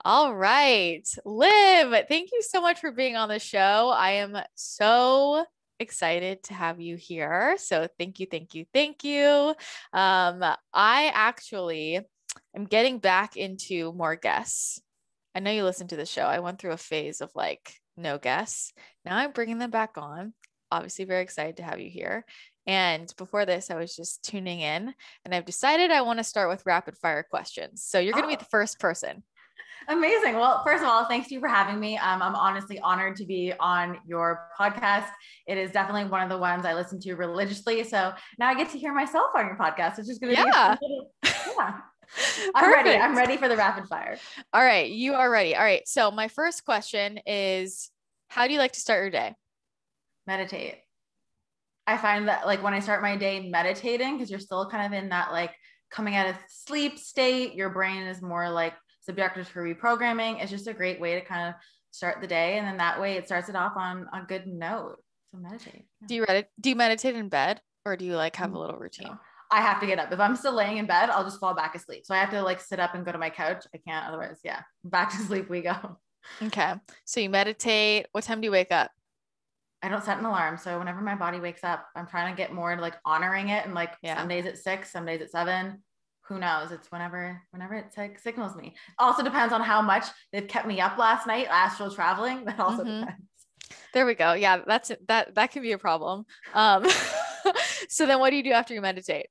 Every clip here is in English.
All right. Liv, thank you so much for being on the show. I am so excited to have you here. So thank you, thank you, thank you. I actually am getting back into more guests. I know you listen to the show. I went through a phase of like no guests. Now I'm bringing them back on. Obviously, very excited to have you here. And before this, I was just tuning in and I've decided I want to start with rapid fire questions. So you're going to be Oh, the first person. amazing. Well, first of all, thanks to you for having me. I'm honestly honored to be on your podcast. It is definitely one of the ones I listen to religiously. So now I get to hear myself on your podcast, which is going to be a fun Yeah. little, yeah. I'm ready. I'm Perfect. ready for the rapid fire. All right. You are ready. All right. So my first question is, how do you like to start your day? Meditate. I find that like when I start my day meditating, because you're still kind of in that like coming out of sleep state, your brain is more like subjected to reprogramming. It's just a great way to kind of start the day. And then that way it starts it off on a good note. So meditate. Yeah. Do you meditate in bed or do you like have a little No, routine? I have to get up. If I'm still laying in bed, I'll just fall back asleep. So I have to like sit up and go to my couch. I can't otherwise. Yeah. Back to sleep we go. Okay. So you meditate. What time do you wake up? I don't set an alarm. So whenever my body wakes up, I'm trying to get more like honoring it. And like Yeah. some days at 6, some days at 7. Who knows? It's whenever it signals me. Also depends on how much they've kept me up last night, astral traveling. That also depends. There we go. Yeah, that can be a problem. Um, so then what do you do after you meditate?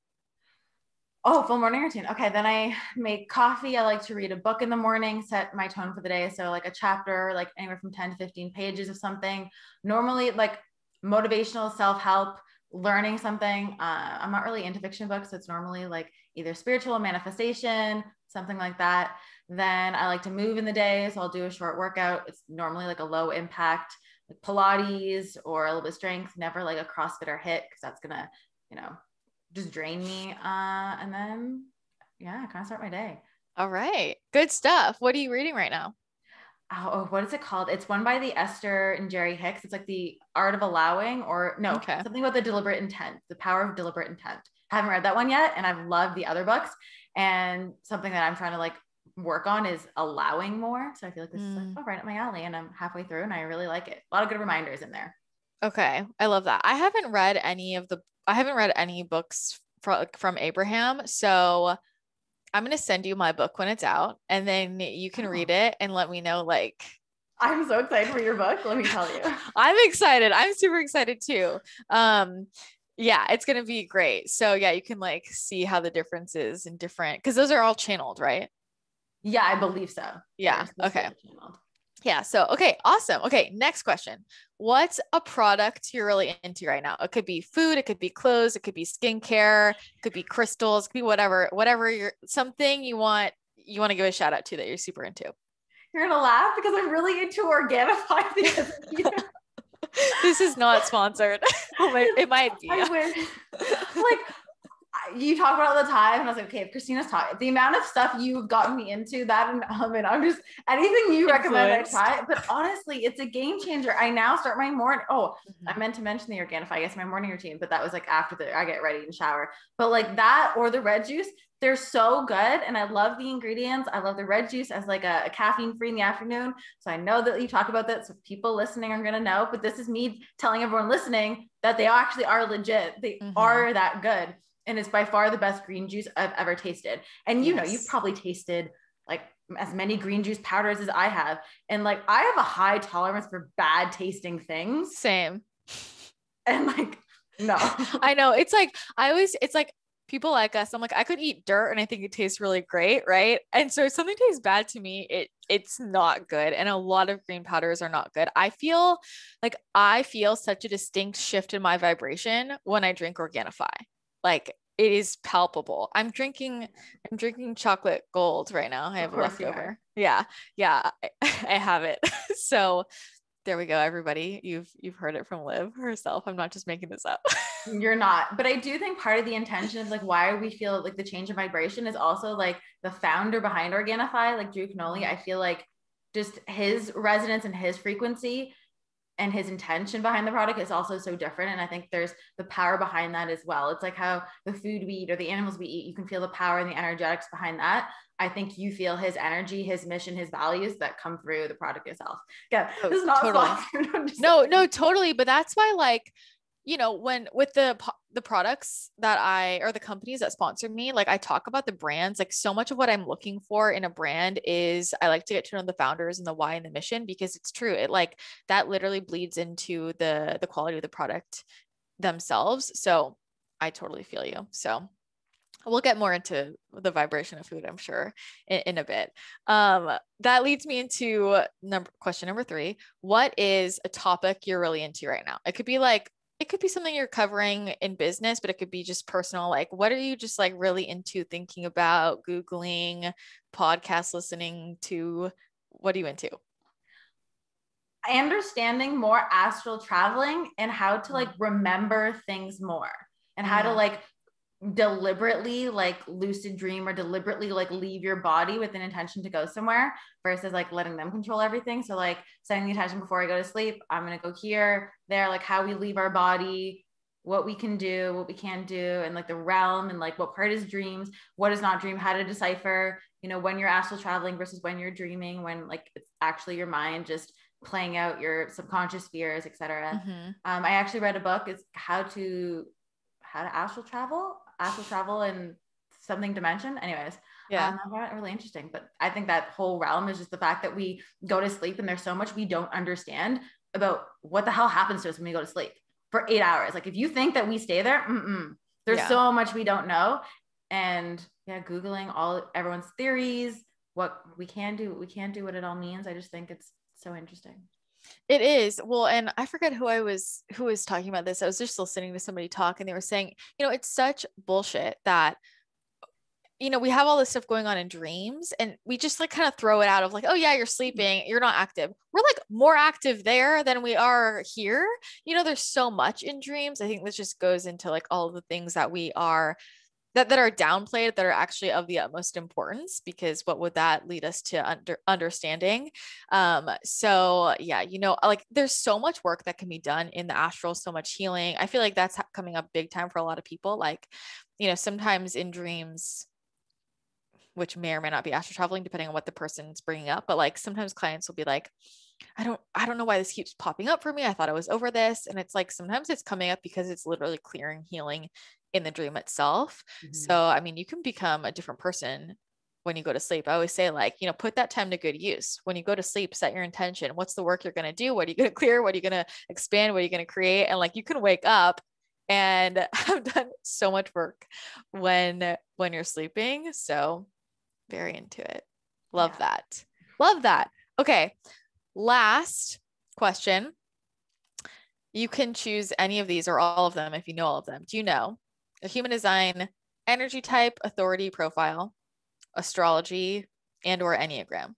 Oh, full morning routine. Okay. Then I make coffee. I like to read a book in the morning, set my tone for the day. So like a chapter, like anywhere from 10 to 15 pages of something. Normally like motivational self-help, learning something. I'm not really into fiction books. So it's normally like either spiritual manifestation, something like that. Then I like to move in the day. So I'll do a short workout. It's normally like a low impact, like Pilates or a little bit of strength, never like a CrossFit or HIIT, because that's going to, you know, just drain me. And then, yeah, kind of start my day. All right. Good stuff. What are you reading right now? Oh, what is it called? It's one by the Esther and Jerry Hicks. It's like the art of allowing, or no, Okay. something about the deliberate intent, the power of deliberate intent. I haven't read that one yet. And I've loved the other books. And something that I'm trying to like work on is allowing more. So I feel like this is like, oh, right up my alley. And I'm halfway through and I really like it. A lot of good reminders in there. Okay. I love that. I haven't read any books from Abraham. So I'm going to send you my book when it's out and then you can read Oh, it and let me know like I'm so excited for your book. Let me tell you. I'm excited. I'm super excited too. Yeah, it's going to be great. So yeah, you can like see how the difference is in different, because those are all channeled, right? Yeah, I believe so. Yeah. Okay. Yeah. So, okay. Awesome. Okay. Next question. What's a product you're really into right now? It could be food. It could be clothes. It could be skincare. It could be crystals. It could be whatever something you want to give a shout out to that you're super into. You're gonna laugh because I'm really into Organifi because of you. This is not sponsored. It might be. I wish. Like you talk about it all the time, and I was like, okay, if Christina's talking, the amount of stuff you've gotten me into that, and I'm just anything you recommend, I try. But honestly, it's a game changer. I now start my morning. Oh, I meant to mention the Organifi. I guess my morning routine, but that was like after I get ready and shower. But like that or the red juice, they're so good. And I love the ingredients. I love the red juice as like a caffeine free in the afternoon. So I know that you talk about that. So people listening are going to know, but this is me telling everyone listening that they actually are legit. They are that good. And it's by far the best green juice I've ever tasted. And you know, you've probably tasted like as many green juice powders as I have. And like, I have a high tolerance for bad tasting things. Same. And like, no. I know. It's like people like us. I'm like, I could eat dirt and I think it tastes really great, right? And so if something tastes bad to me, it's not good. And a lot of green powders are not good. I feel such a distinct shift in my vibration when I drink Organifi. Like it is palpable. I'm drinking chocolate gold right now. I have leftover. Yeah. Yeah. I have it. So there we go, everybody. You've heard it from Liv herself. I'm not just making this up. You're not. But I do think part of the intention of like why we feel like the change of vibration is also like the founder behind Organifi, like Drew Canoli. I feel like just his resonance and his frequency and his intention behind the product is also so different. And I think there's the power behind that as well. It's like how the food we eat or the animals we eat, you can feel the power and the energetics behind that. I think you feel his energy, his mission, his values that come through the product itself. Yeah. Oh, This is not totally. No, totally. But that's why, like, you know, when with the products that or the companies that sponsor me, like I talk about the brands, like so much of what I'm looking for in a brand is I like to get to know the founders and the why and the mission, because it's true. It like that literally bleeds into the quality of the product themselves. So I totally feel you. So we'll get more into the vibration of food, I'm sure, in a bit. That leads me into question number 3. What is a topic you're really into right now? It could be something you're covering in business, but it could be just personal. Like, what are you just like really into thinking about, Googling, podcast listening to? What are you into? Understanding more astral traveling and how to like remember things more, and how to like deliberately like lucid dream or deliberately like leave your body with an intention to go somewhere versus like letting them control everything. So like setting the intention before I go to sleep, I'm going to go here, there, like how we leave our body, what we can do, what we can't do, and like the realm, and like what part is dreams, what is not dream, how to decipher, you know, when you're astral traveling versus when you're dreaming, when like it's actually your mind just playing out your subconscious fears, etc. I actually read a book. It's how to astral travel in something dimension. Anyways, I found it really interesting. But I think that whole realm is just the fact that we go to sleep and there's so much we don't understand about what the hell happens to us when we go to sleep for 8 hours. Like if you think that we stay there, there's so much we don't know. And Googling everyone's theories, what we can do, what we can't do, what it all means. I just think it's so interesting. It is. Well, and I forget who was talking about this. I was just listening to somebody talk, and they were saying, you know, it's such bullshit that, you know, we have all this stuff going on in dreams and we just like kind of throw it out of like, oh yeah, you're sleeping, you're not active. We're like more active there than we are here. You know, there's so much in dreams. I think this just goes into like all of the things that we are that are downplayed, that are actually of the utmost importance, because what would that lead us to understanding? So yeah, you know, like there's so much work that can be done in the astral, so much healing. I feel like that's coming up big time for a lot of people. Like, you know, sometimes in dreams, which may or may not be astral traveling, depending on what the person's bringing up, but like sometimes clients will be like, I don't know why this keeps popping up for me. I thought I was over this. And it's like, sometimes it's coming up because it's literally clearing, healing in the dream itself. So, I mean, you can become a different person when you go to sleep. I always say, like, you know, put that time to good use. When you go to sleep, set your intention. What's the work you're going to do? What are you going to clear? What are you going to expand? What are you going to create? And like, you can wake up and have done so much work when you're sleeping. So very into it. Love that. Love that. Okay. Last question. You can choose any of these or all of them if you know all of them. Do you know a human design, energy type, authority profile, astrology, and or Enneagram?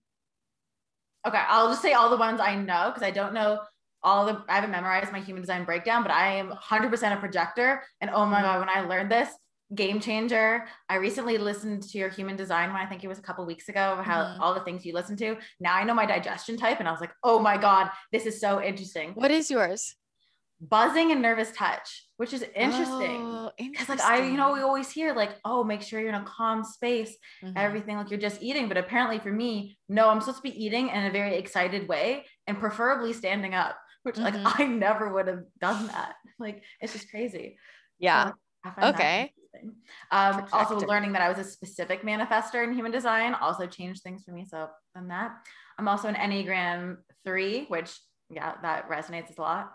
Okay, I'll just say all the ones I know because I don't know I haven't memorized my human design breakdown, but I am 100% a projector. And oh my God, when I learned this, game changer. I recently listened to your human design one. I think it was a couple weeks ago, how all the things you listen to. Now I know my digestion type, and I was like, oh my God, this is so interesting. What is yours? Buzzing and nervous touch, which is interesting. Oh, because like we always hear like, oh, make sure you're in a calm space, everything like you're just eating. But apparently for me, no, I'm supposed to be eating in a very excited way and preferably standing up, which like I never would have done that. Like it's just crazy. Yeah. So, I find that also learning that I was a specific manifestor in human design also changed things for me. So on that, I'm also an Enneagram 3, which that resonates a lot.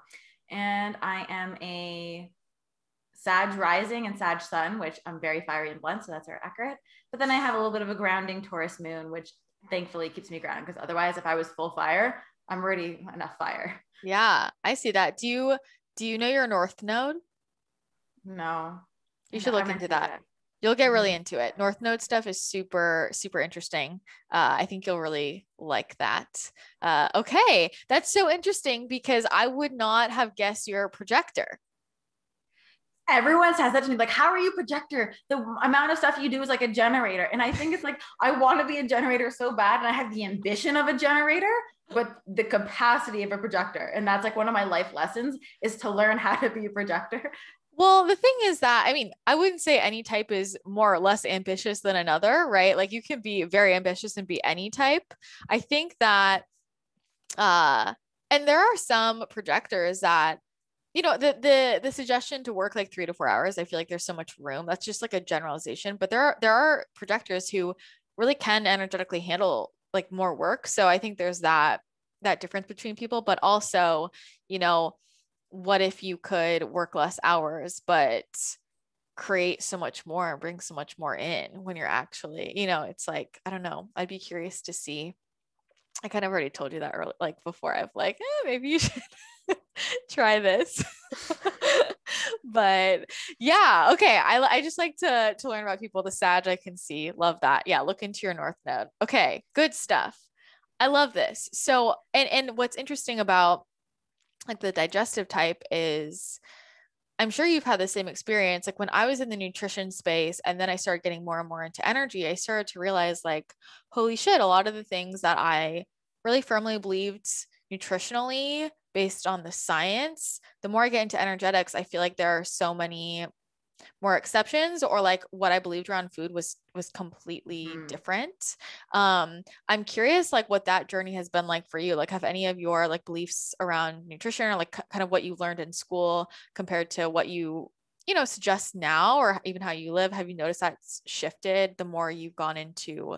And I am a Sag rising and Sag sun, which I'm very fiery and blunt. So that's very accurate. But then I have a little bit of a grounding Taurus moon, which thankfully keeps me grounded, because otherwise if I was full fire, I'm already enough fire. Yeah, I see that. Do you know your North Node? No. You should look into that. You'll get really into it. North Node stuff is super, super interesting. I think you'll really like that. Okay. That's so interesting because I would not have guessed you're a projector. Everyone says that to me, like, how are you a projector? The amount of stuff you do is like a generator. And I think it's like, I want to be a generator so bad. And I have the ambition of a generator, but the capacity of a projector. And that's like one of my life lessons, is to learn how to be a projector. Well, the thing is that, I mean, I wouldn't say any type is more or less ambitious than another, right? Like you can be very ambitious and be any type. I think that, and there are some projectors that, you know, the suggestion to work like 3 to 4 hours, I feel like there's so much room. That's just like a generalization, but there are projectors who really can energetically handle like more work. So I think there's that difference between people, but also, you know, what if you could work less hours, but create so much more and bring so much more in when you're actually, you know, it's like, I don't know. I'd be curious to see. I kind of already told you that early, like before. I've like, maybe you should try this. But yeah, okay. I just like to learn about people. The Sag I can see, love that. Yeah, look into your North Node. Okay, good stuff. I love this. So, and what's interesting about like the digestive type is, I'm sure you've had the same experience. Like when I was in the nutrition space and then I started getting more and more into energy, I started to realize like, holy shit, a lot of the things that I really firmly believed nutritionally based on the science, the more I get into energetics, I feel like there are so many more exceptions, or like what I believed around food was completely different. I'm curious like what that journey has been like for you. Like have any of your like beliefs around nutrition or like kind of what you learned in school compared to what you know suggest now, or even how you live, have you noticed that's shifted the more you've gone into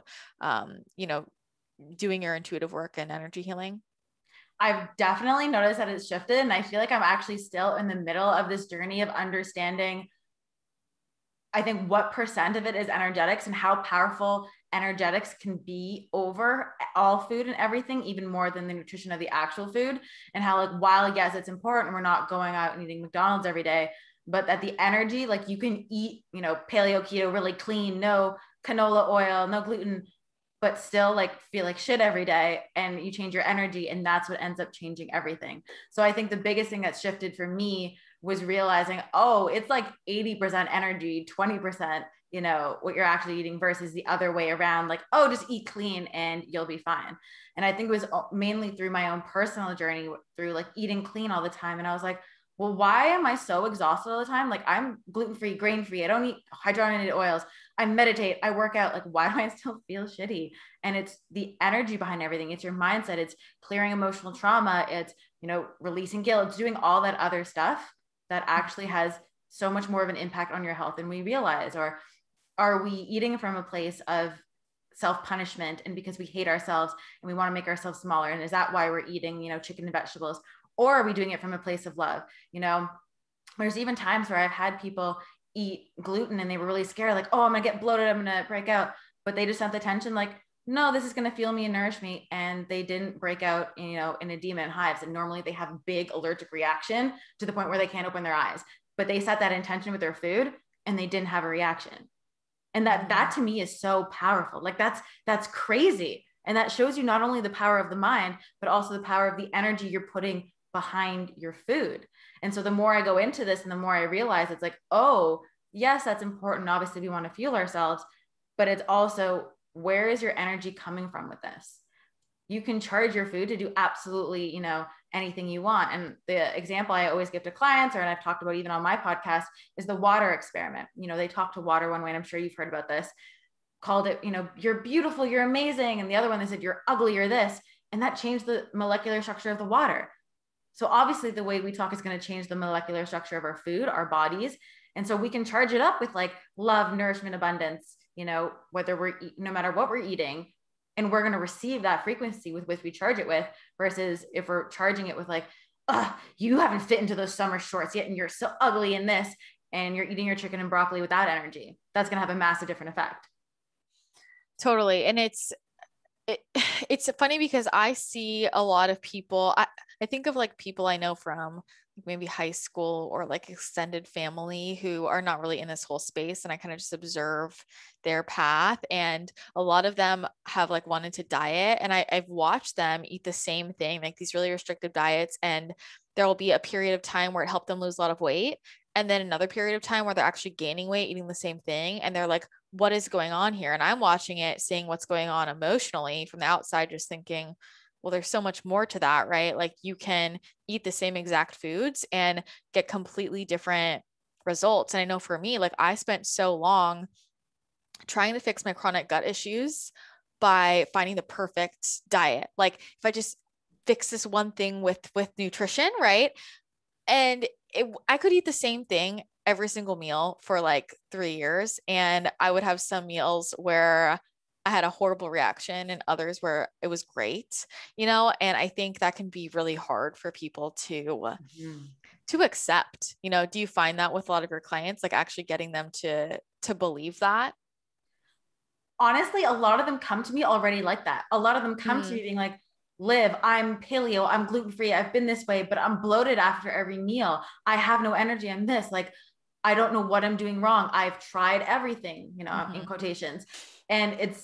you know, doing your intuitive work and energy healing? I've definitely noticed that it's shifted. And I feel like I'm actually still in the middle of this journey of understanding, I think, what percent of it is energetics and how powerful energetics can be over all food and everything, even more than the nutrition of the actual food. And how, like, while yes, it's important, we're not going out and eating McDonald's every day, but that the energy, like you can eat, you know, paleo, keto, really clean, no canola oil, no gluten, but still like feel like shit every day, and you change your energy, and that's what ends up changing everything. So I think the biggest thing that shifted for me was realizing, oh, it's like 80% energy, 20%, you know, what you're actually eating, versus the other way around, like, oh, just eat clean and you'll be fine. And I think it was mainly through my own personal journey, through like eating clean all the time. And I was like, well, why am I so exhausted all the time? Like I'm gluten-free, grain-free. I don't eat hydrogenated oils. I meditate, I work out. Like, why do I still feel shitty? And it's the energy behind everything. It's your mindset. It's clearing emotional trauma. It's, you know, releasing guilt. It's doing all that other stuff that actually has so much more of an impact on your health than we realize. Or are we eating from a place of self-punishment and because we hate ourselves and we want to make ourselves smaller? And is that why we're eating, you know, chicken and vegetables? Or are we doing it from a place of love? You know, there's even times where I've had people eat gluten and they were really scared, like, oh, I'm gonna get bloated, I'm gonna break out. But they just sent the tension, like, no, this is gonna fuel me and nourish me. And they didn't break out, you know, in edema and hives. And normally they have a big allergic reaction to the point where they can't open their eyes. But they set that intention with their food and they didn't have a reaction. And that to me is so powerful. Like that's crazy. And that shows you not only the power of the mind, but also the power of the energy you're putting behind your food. And so the more I go into this and the more I realize, it's like, oh, yes, that's important. Obviously, we want to fuel ourselves, but it's also, where is your energy coming from with this? You can charge your food to do absolutely, you know, anything you want. And the example I always give to clients, and I've talked about even on my podcast, is the water experiment. You know, they talk to water one way, and I'm sure you've heard about this, called it, you know, you're beautiful, you're amazing. And the other one, they said, you're ugly, you're this. And that changed the molecular structure of the water. So obviously the way we talk is going to change the molecular structure of our food, our bodies. And so we can charge it up with like love, nourishment, abundance, you know, whether no matter what we're eating, and we're going to receive that frequency with which we charge it with, versus if we're charging it with like, you haven't fit into those summer shorts yet, and you're so ugly in this, and you're eating your chicken and broccoli without energy, that's going to have a massive different effect. Totally. And it's funny because I see a lot of people, I think of like people I know from maybe high school or like extended family who are not really in this whole space. And I kind of just observe their path. And a lot of them have like wanted to diet. And I've watched them eat the same thing, like these really restrictive diets. And there will be a period of time where it helped them lose a lot of weight. and then another period of time where they're actually gaining weight, eating the same thing. And they're like, what is going on here? And I'm watching it, seeing what's going on emotionally from the outside, just thinking, well, there's so much more to that, right? Like you can eat the same exact foods and get completely different results. And I know for me, like I spent so long trying to fix my chronic gut issues by finding the perfect diet. Like if I just fix this one thing with nutrition, right? And I could eat the same thing every single meal for like 3 years. And I would have some meals where I had a horrible reaction and others where it was great, and I think that can be really hard for people to accept. Do you find that with a lot of your clients, like actually getting them to believe that? Honestly, a lot of them come to me already like that. A lot of them come to me being like, Liv, I'm paleo, I'm gluten-free, I've been this way, but I'm bloated after every meal. I have no energy. I'm this, like, I don't know what I'm doing wrong. I've tried everything, in quotations. And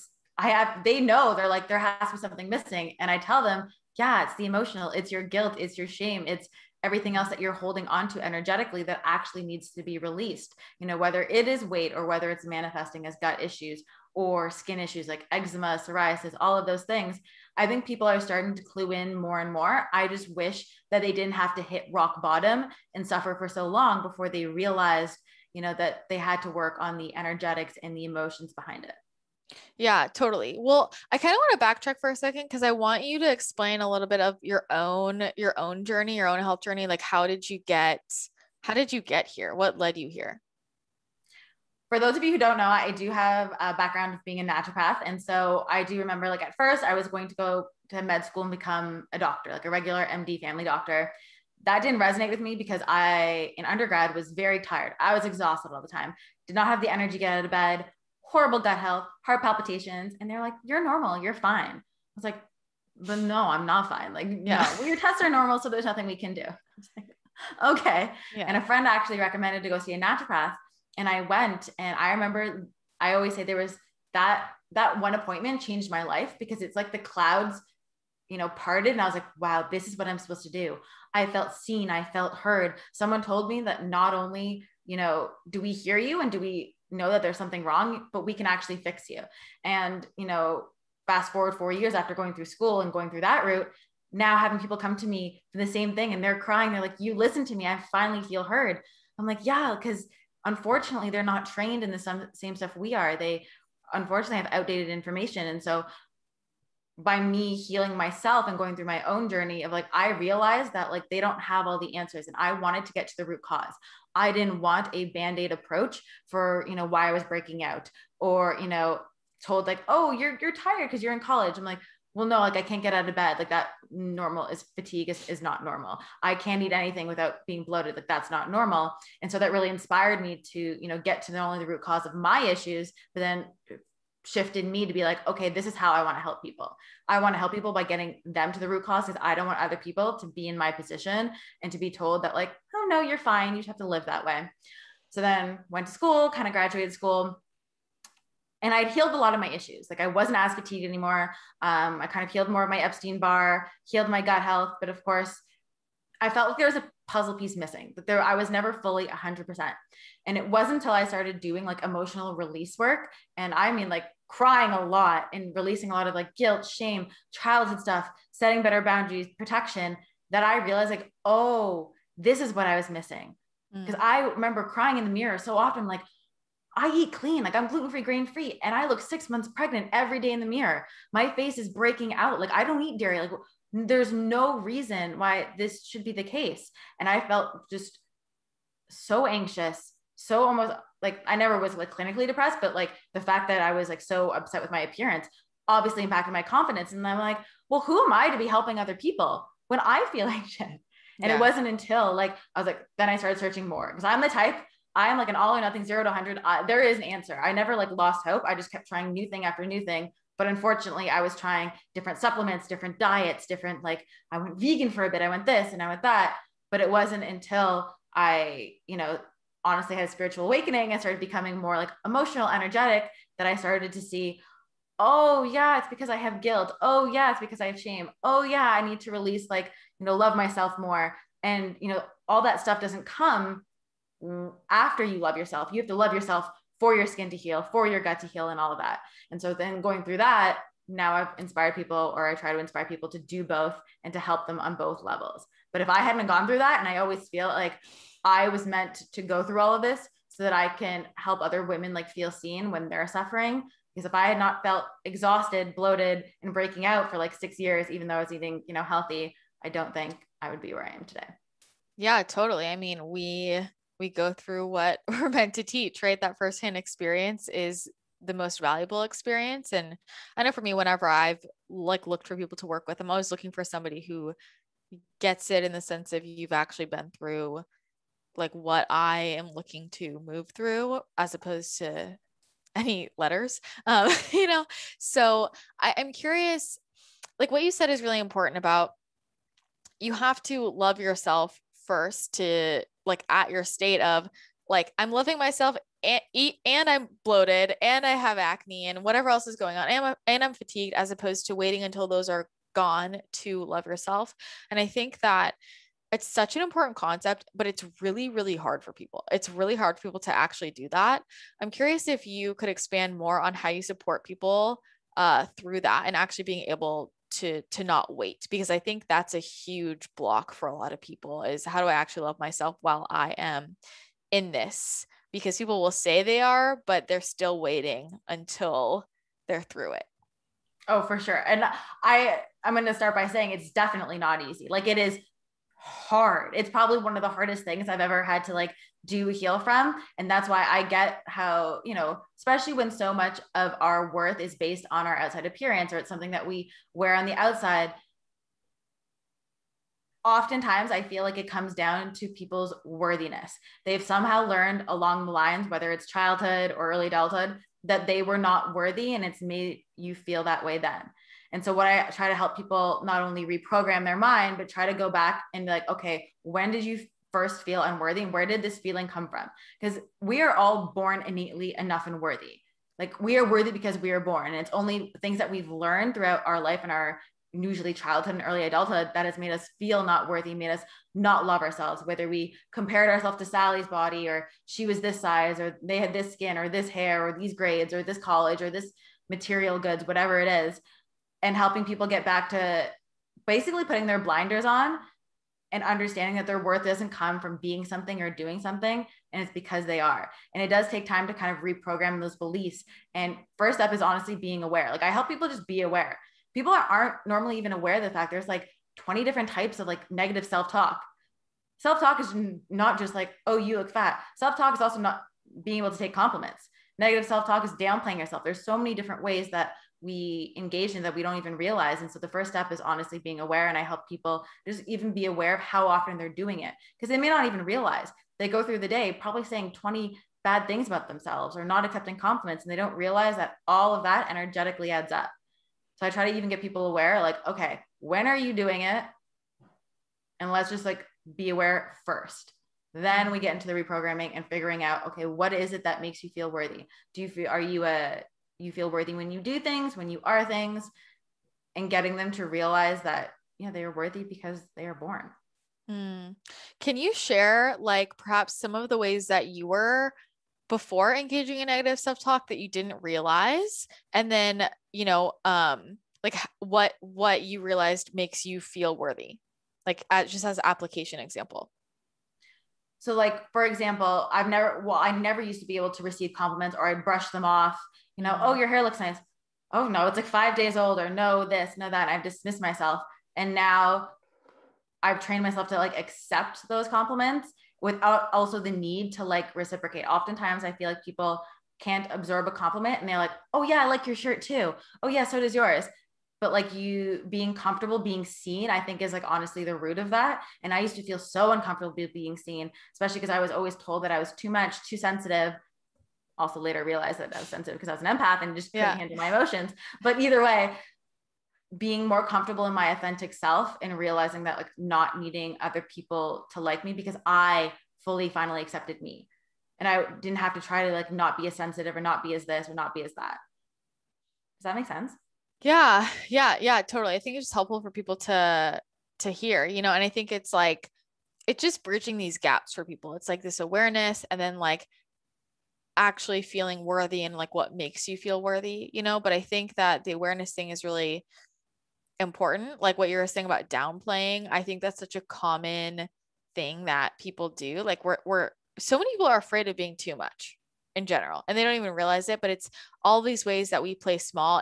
they know, they're like, there has to be something missing. And I tell them, yeah, it's the emotional, it's your guilt, it's your shame, it's everything else that you're holding onto energetically that actually needs to be released, whether it is weight or whether it's manifesting as gut issues or skin issues like eczema, psoriasis, all of those things. I think people are starting to clue in more and more. I just wish that they didn't have to hit rock bottom and suffer for so long before they realized, that they had to work on the energetics and the emotions behind it. Yeah, totally. Well, I kind of want to backtrack for a second because I want you to explain a little bit of your own journey, your own health journey. Like how did you get here? What led you here? For those of you who don't know, I do have a background of being a naturopath. And so I do remember, like, at first I was going to go to med school and become a doctor, like a regular MD family doctor. That didn't resonate with me because in undergrad was very tired. I was exhausted all the time, did not have the energy to get out of bed, horrible gut health, heart palpitations. And they're like, you're normal, you're fine. I was like, but no, I'm not fine. Like, yeah. No, well, your tests are normal, so there's nothing we can do. I was like, okay. Yeah. And a friend actually recommended to go see a naturopath. And I went, and I remember, I always say there was that one appointment changed my life because it's like the clouds, parted. And I was like, wow, this is what I'm supposed to do. I felt seen. I felt heard. Someone told me that not only, do we hear you and do we know that there's something wrong, but we can actually fix you. And, fast forward 4 years after going through school and going through that route, now having people come to me for the same thing and they're crying. They're like, you listen to me. I finally feel heard. I'm like, yeah, because unfortunately, they're not trained in the same stuff we are. They unfortunately have outdated information. And so by me healing myself and going through my own journey of like, I realized that like, they don't have all the answers and I wanted to get to the root cause. I didn't want a Band-Aid approach for, why I was breaking out or, told like, oh, you're tired because you're in college. I'm like, well, no, like I can't get out of bed. Like that fatigue is not normal. I can't eat anything without being bloated. Like that's not normal. And so that really inspired me to, get to not only the root cause of my issues, but then shifted me to be like, okay, this is how I want to help people. I want to help people by getting them to the root cause because I don't want other people to be in my position and to be told that like, oh no, you're fine. You just have to live that way. So then went to school, kind of graduated school. And I'd healed a lot of my issues. Like I wasn't as fatigued anymore. I kind of healed more of my Epstein-Barr, healed my gut health. But of course, I felt like there was a puzzle piece missing, that I was never fully 100%. And it wasn't until I started doing like emotional release work. And I mean like crying a lot and releasing a lot of like guilt, shame, childhood stuff, setting better boundaries, protection, that I realized like, oh, this is what I was missing. Because I remember crying in the mirror so often, like, I eat clean, like I'm gluten-free, grain-free, and I look 6 months pregnant every day in the mirror. My face is breaking out. Like I don't eat dairy. Like there's no reason why this should be the case. And I felt just so anxious, so almost like I never was like clinically depressed, but like the fact that I was like so upset with my appearance obviously impacted my confidence. And I'm like, well, who am I to be helping other people when I feel like shit? And It wasn't until like, I was like, then I started searching more because I'm the type, I am like an all or nothing, 0 to 100. There is an answer. I never like lost hope. I just kept trying new thing after new thing. But unfortunately, I was trying different supplements, different diets, different, like I went vegan for a bit. I went this and I went that. But it wasn't until I, honestly had a spiritual awakening and started becoming more like emotional, energetic, that I started to see, oh yeah, it's because I have guilt. Oh yeah, it's because I have shame. Oh yeah, I need to release, like, love myself more. And, all that stuff doesn't come after you love yourself, you have to love yourself for your skin to heal, for your gut to heal, and all of that. And so then going through that, now I've inspired people, or I try to inspire people to do both and to help them on both levels. But if I hadn't gone through that, and I always feel like I was meant to go through all of this so that I can help other women like feel seen when they're suffering. Because if I had not felt exhausted, bloated, and breaking out for like 6 years, even though I was eating, healthy, I don't think I would be where I am today. Yeah, totally. I mean, we go through what we're meant to teach, right? That firsthand experience is the most valuable experience. And I know for me, whenever I've like looked for people to work with, I'm always looking for somebody who gets it in the sense of you've actually been through like what I am looking to move through, as opposed to any letters. So I'm curious, like what you said is really important about you have to love yourself first to like at your state of like, I'm loving myself and eat and I'm bloated and I have acne and whatever else is going on. And I'm fatigued, as opposed to waiting until those are gone to love yourself. And I think that it's such an important concept, but it's really, really hard for people. It's really hard for people to actually do that. I'm curious if you could expand more on how you support people through that and actually being able to not wait, because I think that's a huge block for a lot of people is how do I actually love myself while I am in this? Because people will say they are, but they're still waiting until they're through it. Oh, for sure. And I'm going to start by saying it's definitely not easy. Like it is hard. It's probably one of the hardest things I've ever had to like do heal from. And that's why I get how, especially when so much of our worth is based on our outside appearance, or it's something that we wear on the outside. Oftentimes I feel like it comes down to people's worthiness. They've somehow learned along the lines, whether it's childhood or early adulthood, that they were not worthy, and it's made you feel that way then. And so what I try to help people not only reprogram their mind, but try to go back and be like, okay, when did you first feel unworthy? And where did this feeling come from? Because we are all born innately enough and worthy. Like we are worthy because we are born. And it's only things that we've learned throughout our life and our usually childhood and early adulthood that has made us feel not worthy, made us not love ourselves, whether we compared ourselves to Sally's body, or she was this size, or they had this skin, or this hair, or these grades, or this college, or this material goods, whatever it is. And helping people get back to basically putting their blinders on and understanding that their worth doesn't come from being something or doing something, and it's because they are. And it does take time to kind of reprogram those beliefs. And first step is honestly being aware. Like I help people just be aware. People aren't normally even aware of the fact there's like 20 different types of like negative self-talk. Self-talk is not just like, oh, you look fat. Self-talk is also not being able to take compliments. Negative self-talk is downplaying yourself. There's so many different ways that we engage in that we don't even realize. And so the first step is honestly being aware. And I help people just even be aware of how often they're doing it, because they may not even realize. They go through the day probably saying 20 bad things about themselves or not accepting compliments, and they don't realize that all of that energetically adds up. So I try to even get people aware, like, okay, when are you doing it? And let's just like be aware first. Then we get into the reprogramming and figuring out, okay, what is it that makes you feel worthy? You feel worthy when you do things, when you are things, and getting them to realize that, they are worthy because they are born. Can you share like perhaps some of the ways that you were before engaging in negative self-talk that you didn't realize? And then, like what you realized makes you feel worthy, like just as application example. So like, for example, I never used to be able to receive compliments, or I'd brush them off, oh, your hair looks nice. Oh no, it's like 5 days old, or no, this, no, that. I've dismissed myself. And now I've trained myself to like accept those compliments without also the need to like reciprocate. Oftentimes I feel like people can't absorb a compliment, and they're like, oh yeah, I like your shirt too. Oh yeah, so does yours. But like you being comfortable being seen, I think is like honestly the root of that. And I used to feel so uncomfortable being seen, especially because I was always told that I was too much, too sensitive. Also later realized that I was sensitive because I was an empath and just couldn't handle my emotions. But either way, being more comfortable in my authentic self and realizing that like not needing other people to like me, because I fully finally accepted me. And I didn't have to try to like not be as sensitive or not be as this or not be as that. Does that make sense? Yeah, totally. I think it's just helpful for people to hear, and I think it's like it's just bridging these gaps for people. It's like this awareness and then like actually feeling worthy and like what makes you feel worthy, you know? But I think that the awareness thing is really important. Like what you were saying about downplaying, I think that's such a common thing that people do. Like we're so many people are afraid of being too much in general, and they don't even realize it, but it's all these ways that we play small.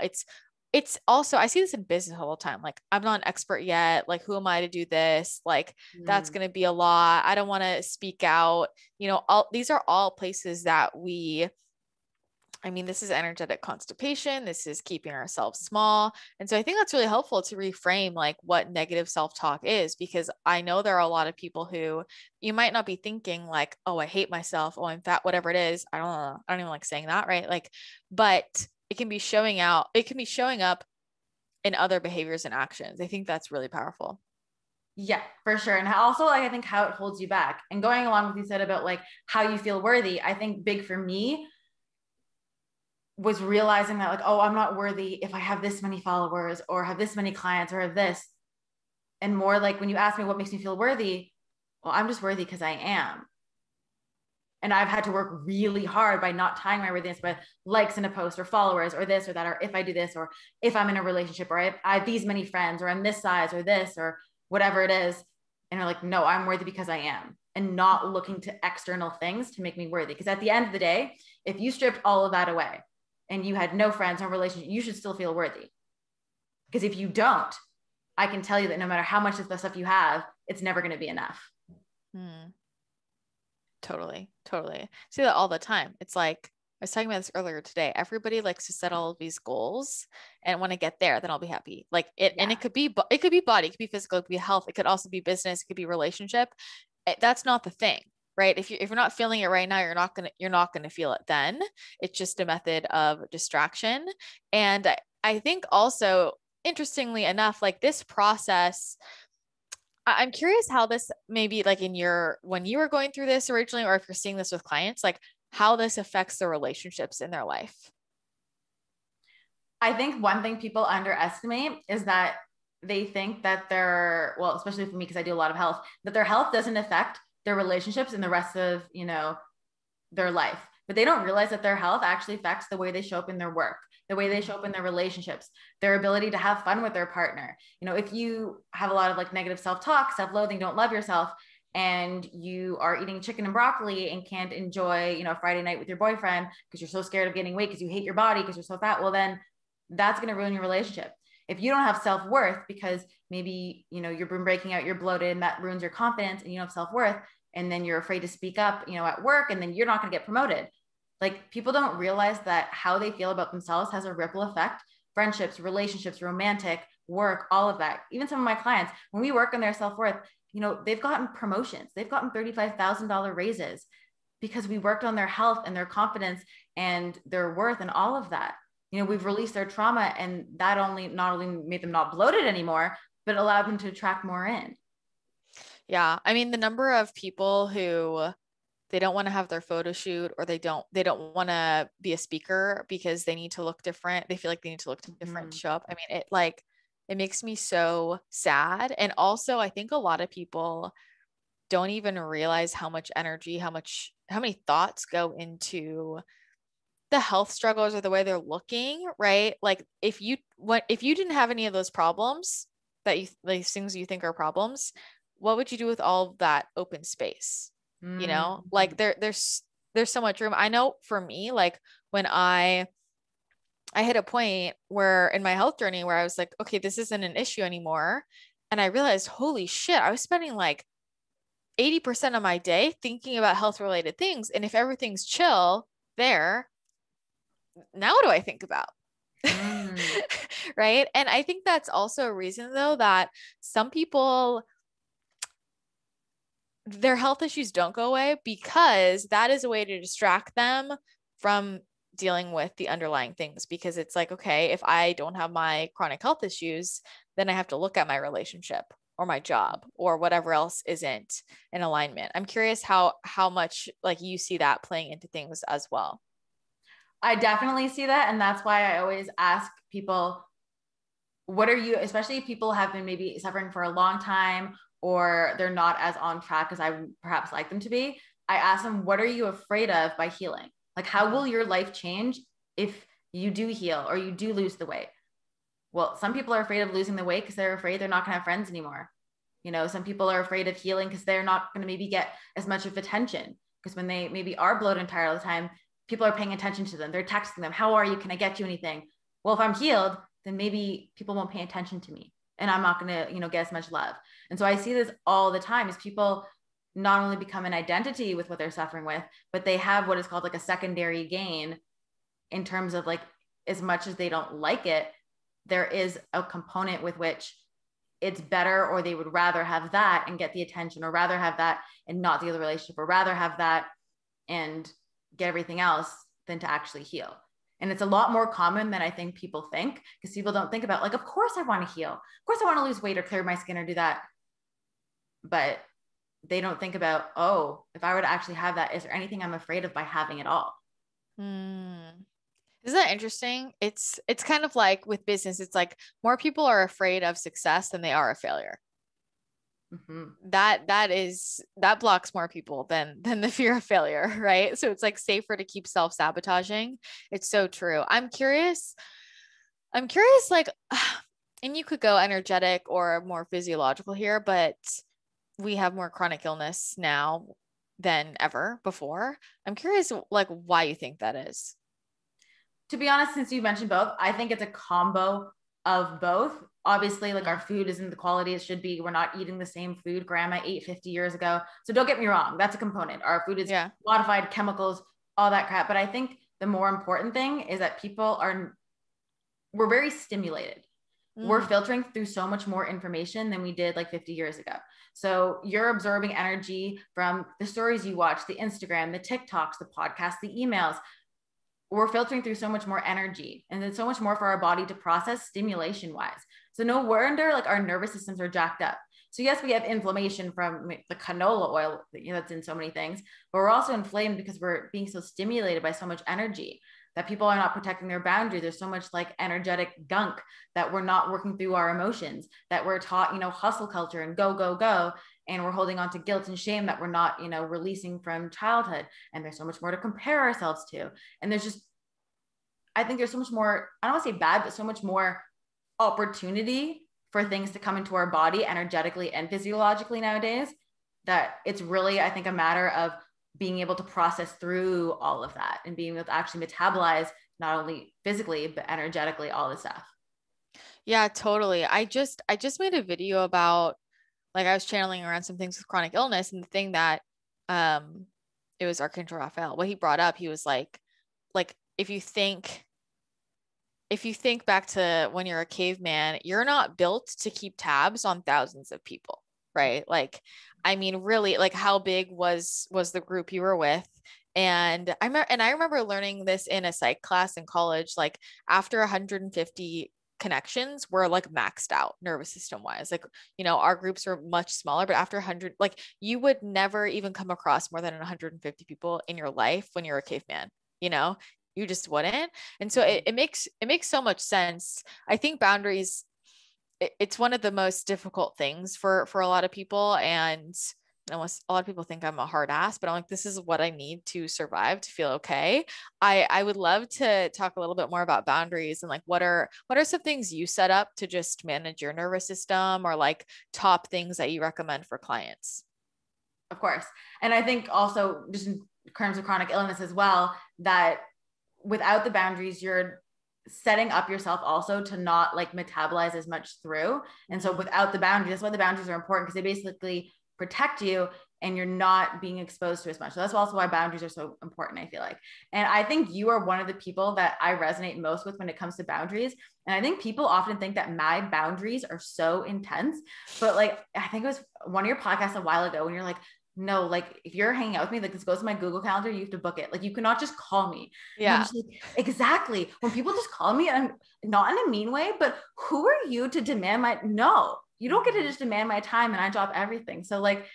It's also, I see this in business all the time. Like, I'm not an expert yet. Like, who am I to do this? Like, that's going to be a lot. I don't want to speak out. You know, all these are all places that I mean, this is energetic constipation. This is keeping ourselves small. And so I think that's really helpful to reframe like what negative self-talk is, because I know there are a lot of people who you might not be thinking like, oh, I hate myself. Oh, I'm fat, whatever it is. I don't know. I don't even like saying that. Right. Like, but it can be showing up in other behaviors and actions. I think that's really powerful. Yeah, for sure. And also, like, I think how it holds you back, and going along with you said about like how you feel worthy. I think big for me was realizing that like, oh, I'm not worthy if I have this many followers or have this many clients or have this. And more like when you ask me what makes me feel worthy, well, I'm just worthy because I am. And I've had to work really hard by not tying my worthiness with likes in a post or followers or this or that, or if I do this, or if I'm in a relationship, or I have these many friends, or I'm this size or this, or whatever it is. And they're like, no, I'm worthy because I am, and not looking to external things to make me worthy. Because at the end of the day, if you stripped all of that away and you had no friends, no relationship, you should still feel worthy. Because if you don't, I can tell you that no matter how much of the stuff you have, it's never going to be enough. Totally. I see that all the time. It's like, I was talking about this earlier today. Everybody likes to set all of these goals, and when I get there, then I'll be happy. Like and it could be body, it could be physical, it could be health. It could also be business. It could be relationship. That's not the thing, right? If you're not feeling it right now, you're not going to feel it then. It's just a method of distraction. And I think also, interestingly enough, like this process, I'm curious how this maybe like when you were going through this originally, or if you're seeing this with clients, like how this affects the relationships in their life. I think one thing people underestimate is that they think that well, especially for me, because I do a lot of health, that their health doesn't affect their relationships and the rest of, their life. But they don't realize that their health actually affects the way they show up in their work, the way they show up in their relationships, their ability to have fun with their partner. If you have a lot of like negative self-talk, self-loathing, don't love yourself, and you are eating chicken and broccoli and can't enjoy, Friday night with your boyfriend because you're so scared of gaining weight because you hate your body because you're so fat, well, then that's going to ruin your relationship. If you don't have self-worth because maybe, you've been breaking out, you're bloated, and that ruins your confidence, and you don't have self-worth, and then you're afraid to speak up, at work, and then you're not going to get promoted. Like, people don't realize that how they feel about themselves has a ripple effect. Friendships, relationships, romantic, work, all of that. Even some of my clients, when we work on their self-worth, they've gotten promotions. They've gotten $35,000 raises because we worked on their health and their confidence and their worth and all of that. We've released their trauma, and that not only made them not bloated anymore, but allowed them to attract more in. Yeah. I mean, the number of people who they don't want to have their photo shoot, or they don't want to be a speaker because they need to look different. They feel like they need to look different to show up. I mean, it makes me so sad. And also, I think a lot of people don't even realize how much energy, how many thoughts go into the health struggles or the way they're looking, right? Like if you didn't have any of those problems, these things you think are problems, what would you do with all of that open space? Like there's so much room. I know for me, like when I hit a point where in my health journey where I was like, okay, this isn't an issue anymore. And I realized, holy shit, I was spending like 80% of my day thinking about health related things. And if everything's chill there, now what do I think about? Right. And I think that's also a reason though, that some people, their health issues don't go away, because that is a way to distract them from dealing with the underlying things. Because it's like, okay, if I don't have my chronic health issues, then I have to look at my relationship or my job or whatever else isn't in alignment. I'm curious how much like you see that playing into things as well. I definitely see that. And that's why I always ask people, what are you, especially if people have been maybe suffering for a long time, or they're not as on track as I would perhaps like them to be, I ask them, what are you afraid of by healing? Like, how will your life change if you do heal or you do lose the weight? Well, some people are afraid of losing the weight because they're afraid they're not going to have friends anymore. You know, some people are afraid of healing because they're not going to maybe get as much of attention, because when they maybe are bloated and tired all the time, people are paying attention to them. They're texting them, how are you? Can I get you anything? Well, if I'm healed, then maybe people won't pay attention to me and I'm not going to, you know, get as much love. And so I see this all the time is people not only become an identity with what they're suffering with, but they have what is called like a secondary gain in terms of like, as much as they don't like it, there is a component with which it's better, or they would rather have that and get the attention, or rather have that and not the other relationship, or rather have that and get everything else than to actually heal. And it's a lot more common than I think people think, because people don't think about like, of course I want to heal. Of course I want to lose weight or clear my skin or do that. But they don't think about, oh, if I were to actually have that, is there anything I'm afraid of by having it all? Isn't that interesting? It's kind of like with business, it's like more people are afraid of success than they are of failure. That blocks more people than the fear of failure, right? So it's like safer to keep self-sabotaging. It's so true. I'm curious, like, and you could go energetic or more physiological here, but we have more chronic illness now than ever before. I'm curious, like, why you think that is. To be honest, since you mentioned both, I think it's a combo of both. Obviously, like our food isn't the quality it should be. We're not eating the same food grandma ate 50 years ago. So don't get me wrong. That's a component. Our food is modified, chemicals, all that crap. But I think the more important thing is that we're very stimulated. We're filtering through so much more information than we did like 50 years ago. So you're absorbing energy from the stories you watch, the Instagram, the TikToks, the podcasts, the emails. We're filtering through so much more energy, and there's so much more for our body to process stimulation wise. So no wonder like our nervous systems are jacked up. So yes, we have inflammation from the canola oil, you know, that's in so many things, but we're also inflamed because we're being so stimulated by so much energy that people are not protecting their boundaries. There's so much like energetic gunk that we're not working through our emotions, that we're taught, you know, hustle culture and go, go, go. And we're holding on to guilt and shame that we're not, you know, releasing from childhood. And there's so much more to compare ourselves to. And I think there's so much more, I don't want to say bad, but so much more opportunity for things to come into our body energetically and physiologically nowadays, that it's really, I think, a matter of being able to process through all of that and being able to actually metabolize not only physically, but energetically, all this stuff. Yeah, totally. I just made a video about, like, I was channeling around some things with chronic illness, and the thing that, it was Archangel Raphael. What he brought up, he was like, if you think back to when you're a caveman, you're not built to keep tabs on thousands of people, right? Like, I mean, really, like, how big was the group you were with? And I remember learning this in a psych class in college, like after 150 connections, we're like maxed out nervous system wise. Like, you know, our groups are much smaller, but after 100, like, you would never even come across more than 150 people in your life when you're a caveman, you know, you just wouldn't. And so it makes so much sense. I think boundaries, it's one of the most difficult things for a lot of people. And almost a lot of people think I'm a hard ass, but I'm like, this is what I need to survive, to feel okay. I would love to talk a little bit more about boundaries and like, what are some things you set up to just manage your nervous system, or like top things that you recommend for clients? Of course. And I think also just in terms of chronic illness as well, that without the boundaries, you're setting up yourself also to not like metabolize as much through. And so without the boundaries, that's why the boundaries are important, because they basically protect you and you're not being exposed to as much. So that's also why boundaries are so important, I feel like. And I think you are one of the people that I resonate most with when it comes to boundaries. And I think people often think that my boundaries are so intense, but like, I think it was one of your podcasts a while ago when you're like, no, like if you're hanging out with me, like this goes to my Google Calendar, you have to book it. Like you cannot just call me. Yeah. Like, exactly. When people just call me, and not in a mean way, but who are you to demand no, you don't get to just demand my time and I drop everything. So like,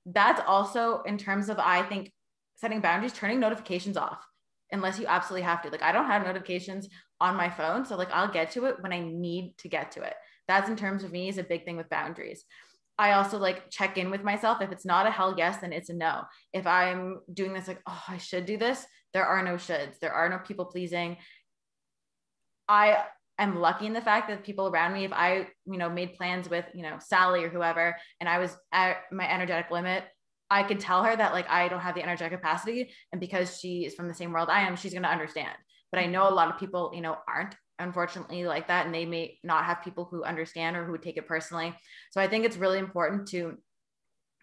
that's also in terms of, I think, setting boundaries, turning notifications off, unless you absolutely have to. Like I don't have notifications on my phone. So like, I'll get to it when I need to get to it. That's in terms of me is a big thing with boundaries. I also like check in with myself. If it's not a hell yes, then it's a no. If I'm doing this, like, oh, I should do this, there are no shoulds. There are no people pleasing. I am lucky in the fact that people around me, if I, made plans with, Sally or whoever, and I was at my energetic limit, I could tell her that like, I don't have the energetic capacity. And because she is from the same world I am, she's going to understand. But I know a lot of people, aren't, unfortunately, like that. And they may not have people who understand or who would take it personally. So I think it's really important to,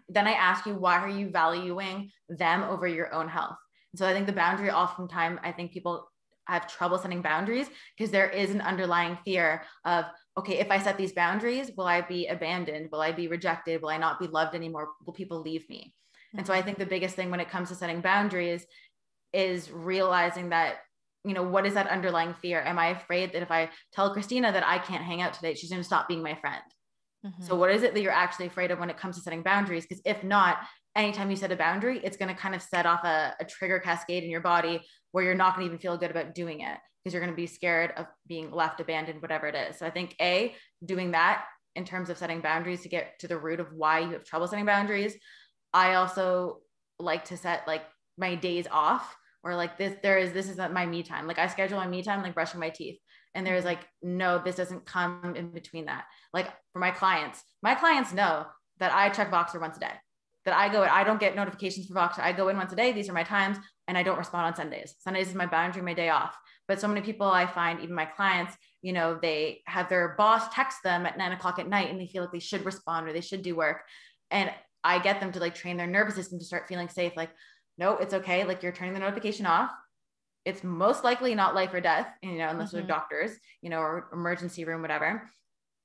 then I ask you, why are you valuing them over your own health? And so I think the boundary, oftentimes, I think people have trouble setting boundaries because there is an underlying fear of, okay, if I set these boundaries, will I be abandoned? Will I be rejected? Will I not be loved anymore? Will people leave me? Mm-hmm. And so I think the biggest thing when it comes to setting boundaries is realizing that, what is that underlying fear? Am I afraid that if I tell Christina that I can't hang out today, she's going to stop being my friend? Mm-hmm. So what is it that you're actually afraid of when it comes to setting boundaries? Because if not, anytime you set a boundary, it's going to kind of set off a trigger cascade in your body where you're not going to even feel good about doing it because you're going to be scared of being left, abandoned, whatever it is. So I think doing that in terms of setting boundaries to get to the root of why you have trouble setting boundaries. I also like to set like my days off, or like this is not my me time. Like I schedule my me time, like brushing my teeth. And there's like, no, this doesn't come in between that. Like for my clients know that I check Voxer once a day, that I don't get notifications for Voxer. I go in once a day. These are my times. And I don't respond on Sundays. Sundays is my boundary, my day off. But so many people I find, even my clients, they have their boss text them at 9:00 at night and they feel like they should respond or they should do work. And I get them to like train their nervous system to start feeling safe. Like, no, it's okay. Like you're turning the notification off. It's most likely not life or death, unless they're doctors, or emergency room, whatever.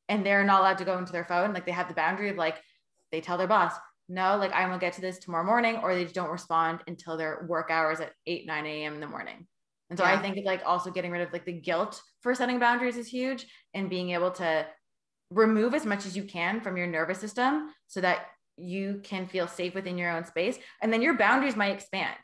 And they're not allowed to go into their phone. Like they have the boundary of like, they tell their boss, no, like I will get to this tomorrow morning, or they just don't respond until their work hours at 8, 9 a.m. in the morning. And so I think like also getting rid of like the guilt for setting boundaries is huge, and being able to remove as much as you can from your nervous system so that you can feel safe within your own space. And then your boundaries might expand.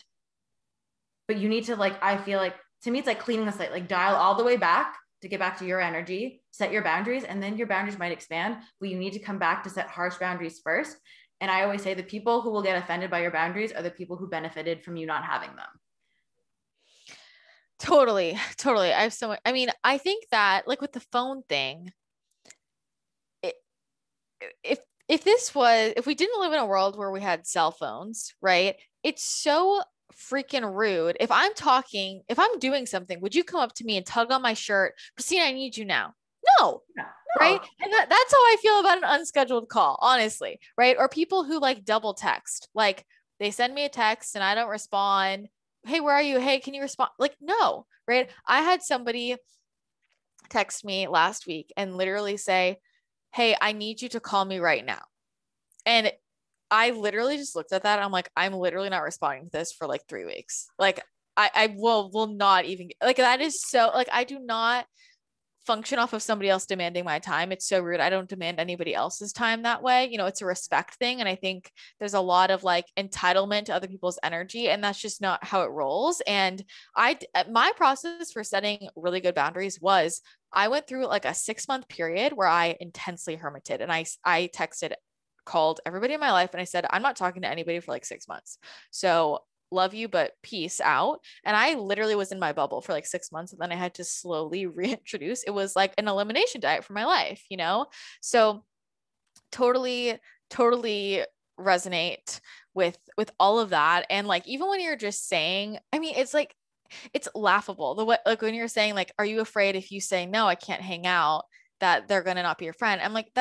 But you need to like, I feel like to me, it's like cleaning the slate, like dial all the way back to get back to your energy, set your boundaries, and then your boundaries might expand, but you need to come back to set harsh boundaries first. And I always say the people who will get offended by your boundaries are the people who benefited from you not having them. Totally. I have so much, I think that like with the phone thing, if we didn't live in a world where we had cell phones, right? It's so freaking rude. If I'm doing something, would you come up to me and tug on my shirt? Christina, I need you now. No. Right. And that's how I feel about an unscheduled call, honestly. Right. Or people who like double text, like they send me a text and I don't respond. Hey, where are you? Hey, can you respond? Like, no. Right. I had somebody text me last week and literally say, hey, I need you to call me right now. And I literally just looked at that. I'm like, I'm literally not responding to this for like 3 weeks. Like I will not even like, that is so like, I do not function off of somebody else demanding my time. It's so rude. I don't demand anybody else's time that way. It's a respect thing. And I think there's a lot of like entitlement to other people's energy, and that's just not how it rolls. And my process for setting really good boundaries was I went through like a 6-month period where I intensely hermited, and I called everybody in my life and I said, I'm not talking to anybody for like 6 months. So love you, but peace out. And I literally was in my bubble for like 6 months, and then I had to slowly reintroduce. It was like an elimination diet for my life, So totally resonate with all of that. And like, even when you're just saying, it's like, it's laughable the way, like when you're saying like, are you afraid if you say, no, I can't hang out, that they're going to not be your friend? I'm like,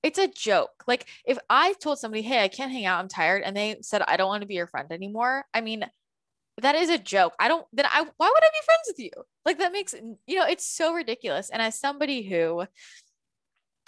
it's a joke. Like if I told somebody, hey, I can't hang out, I'm tired, and they said, I don't want to be your friend anymore. That is a joke. why would I be friends with you? Like that makes, it's so ridiculous. And as somebody who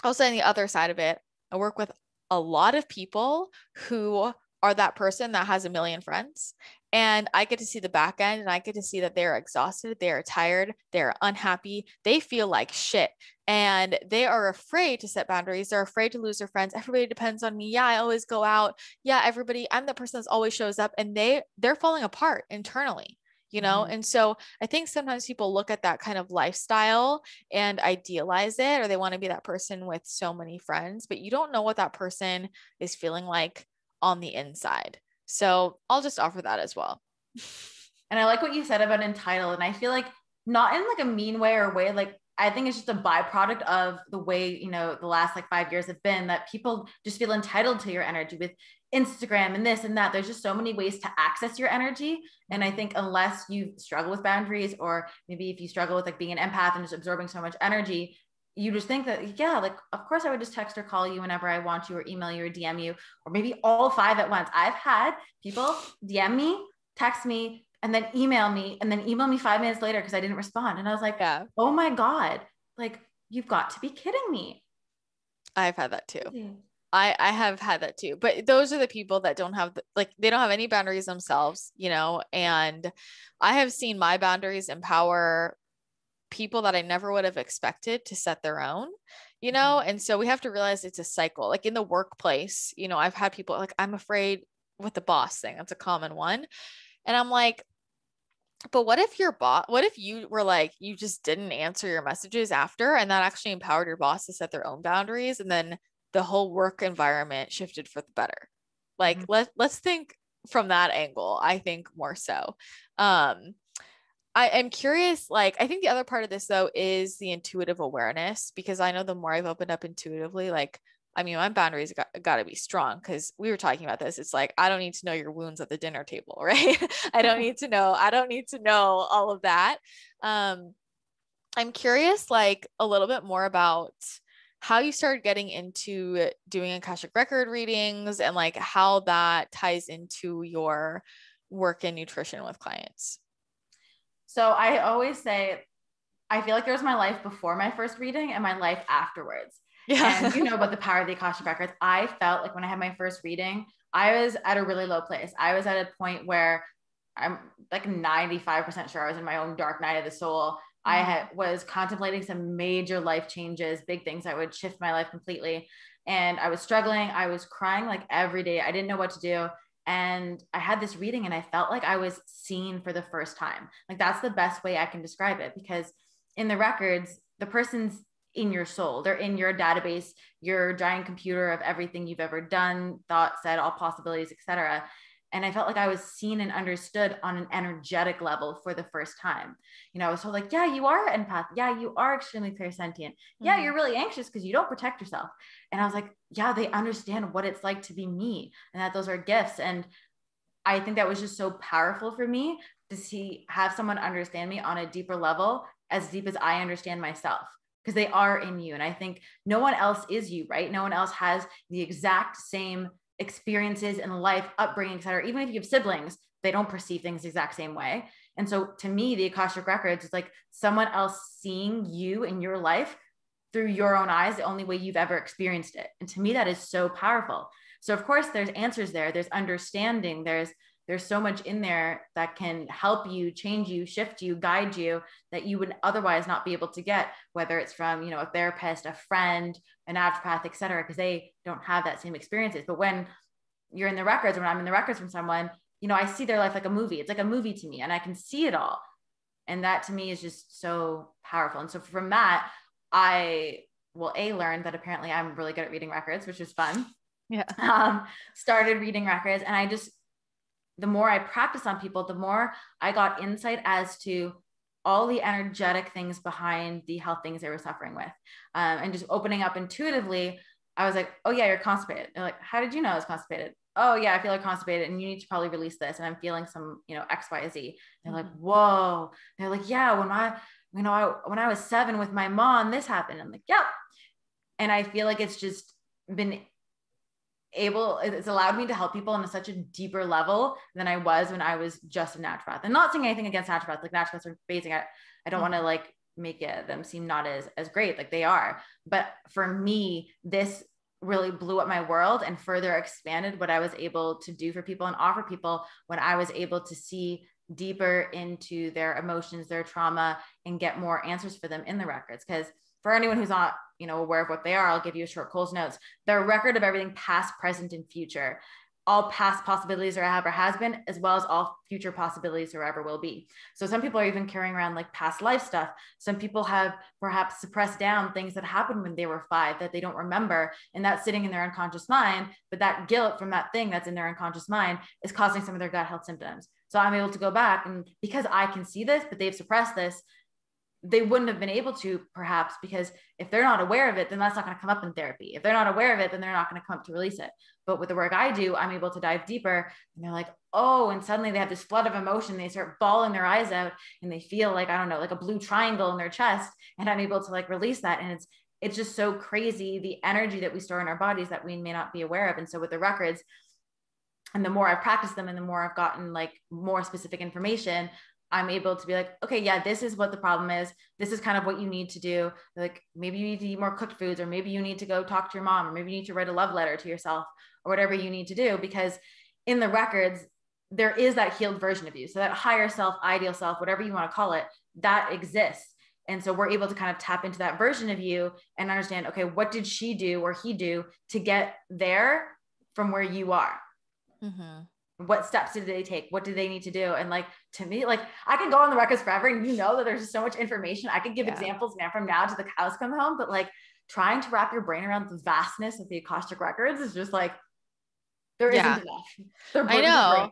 also on the other side of it, I work with a lot of people who are that person that has a million friends. And I get to see the back end, and I get to see that they're exhausted, they're tired, they're unhappy, they feel like shit, and they are afraid to set boundaries. They're afraid to lose their friends. Everybody depends on me. Yeah, I always go out. Yeah, I'm the person that always shows up, and they're falling apart internally, you know? And so I think sometimes people look at that kind of lifestyle and idealize it, or they want to be that person with so many friends, but you don't know what that person is feeling like on the inside. So I'll just offer that as well. And I like what you said about entitled. And I feel like not in like a mean way or way, like I think it's just a byproduct of the way, you know, the last like 5 years have been, that people just feel entitled to your energy with Instagram and this and that. There's just so many ways to access your energy. And I think unless you struggle with boundaries, or maybe if you struggle with like being an empath and just absorbing so much energy, you just think that, yeah, like, of course I would just text or call you whenever I want you, or email you or DM you, or maybe all 5 at once. I've had people DM me, text me, and then email me, and then email me 5 minutes later because I didn't respond. And I was like, yeah. Oh my God, like, you've got to be kidding me. I've had that too. I have had that too. But those are the people that don't have, like, they don't have any boundaries themselves, you know, and I have seen my boundaries empower people that I never would have expected to set their own, you know? And so we have to realize it's a cycle. Like in the workplace, you know, I've had people like, I'm afraid with the boss thing. That's a common one. And I'm like, but what if what if you were like, you just didn't answer your messages after, and that actually empowered your boss to set their own boundaries, and then the whole work environment shifted for the better? Like, let's think from that angle, I think more so. I am curious, like, I think the other part of this though is the intuitive awareness, because I know the more I've opened up intuitively, like, I mean, my boundaries got to be strong, because we were talking about this. It's like, I don't need to know your wounds at the dinner table, right? I don't need to know all of that. I'm curious, like, a little bit more about how you started getting into doing Akashic record readings, and like how that ties into your work in nutrition with clients. So I always say, I feel like there was my life before my first reading and my life afterwards. Yeah. And you know about the power of the Akashic records. I felt like when I had my first reading, I was at a really low place. I was at a point where I'm like 95% sure I was in my own dark night of the soul. I was contemplating some major life changes, big things that would shift my life completely. And I was struggling. I was crying like every day. I didn't know what to do. And I had this reading and I felt like I was seen for the first time. Like, that's the best way I can describe it, because in the records, the person's in your soul. They're in your database, your giant computer of everything you've ever done, thought, said, all possibilities, etc. And I felt like I was seen and understood on an energetic level for the first time. You know, I was told like, yeah, you are empath. Yeah, you are extremely clairsentient. Yeah, you're really anxious because you don't protect yourself. And I was like, yeah, they understand what it's like to be me, and that those are gifts. And I think that was just so powerful for me to have someone understand me on a deeper level, as deep as I understand myself, because they are in you. And I think no one else is you, right? No one else has the exact same experiences in life, upbringing, et cetera. Even if you have siblings, they don't perceive things the exact same way. And so to me, the Akashic records is like someone else seeing you in your life through your own eyes, the only way you've ever experienced it. And to me, that is so powerful. So of course there's answers there, there's understanding, there's so much in there that can help you, change you, shift you, guide you, that you would otherwise not be able to get, whether it's from, you know, a therapist, a friend, an naturopath, et cetera, because they don't have that same experiences. But when you're in the records, when I'm in the records from someone, you know, I see their life like a movie. It's like a movie to me, and I can see it all. And that to me is just so powerful. And so from that, I learned that apparently I'm really good at reading records, which is fun. Yeah. Started reading records, and the more I practiced on people, the more I got insight as to all the energetic things behind the health things they were suffering with. And just opening up intuitively, I was like, oh yeah, you're constipated. They're like, how did you know I was constipated? Oh yeah, I feel like constipated and you need to probably release this. And I'm feeling some, you know, X, Y, Z. They're like, whoa. They're like, yeah, when I was 7 with my mom, this happened. I'm like, yep. And I feel like it's just been it's allowed me to help people on such a deeper level than I was when I was just a naturopath. I'm not saying anything against naturopaths. Like, naturopaths are amazing. I don't want to like make them seem not as great. Like, they are. But for me, this really blew up my world and further expanded what I was able to do for people and offer people when I was able to see deeper into their emotions, their trauma, and get more answers for them in the records. Because for anyone who's not, you know, aware of what they are, I'll give you a short Coles Notes. They're a record of everything past, present, and future. all past possibilities there ever has been, as well as all future possibilities there ever will be. So some people are even carrying around like past life stuff. Some people have perhaps suppressed down things that happened when they were 5 that they don't remember, and that's sitting in their unconscious mind. But that guilt from that thing that's in their unconscious mind is causing some of their gut health symptoms. So I'm able to go back, and because I can see this, but they've suppressed this, they wouldn't have been able to, perhaps, because if they're not aware of it, then that's not going to come up in therapy. If they're not aware of it, then they're not going to come up to release it. But with the work I do, I'm able to dive deeper, and they're like, oh, and suddenly they have this flood of emotion. They start bawling their eyes out, and they feel like, I don't know, like a blue triangle in their chest. And I'm able to like release that. And it's just so crazy, the energy that we store in our bodies that we may not be aware of. And so with the records, and the more I've practiced them and the more I've gotten like more specific information, I'm able to be like, okay, yeah, this is what the problem is. This is kind of what you need to do. Like maybe you need to eat more cooked foods, or maybe you need to go talk to your mom, or maybe you need to write a love letter to yourself, or whatever you need to do, because in the records, there is that healed version of you. So that higher self, ideal self, whatever you want to call it, that exists. And so we're able to kind of tap into that version of you and understand, okay, what did she do or he do to get there from where you are? Mm-hmm. What steps did they take? What did they need to do? And like, to me, like I can go on the records forever, and you know that there's just so much information. I could give examples now from now to the cows come home, but like trying to wrap your brain around the vastness of the Akashic records is just like, there isn't enough. I know.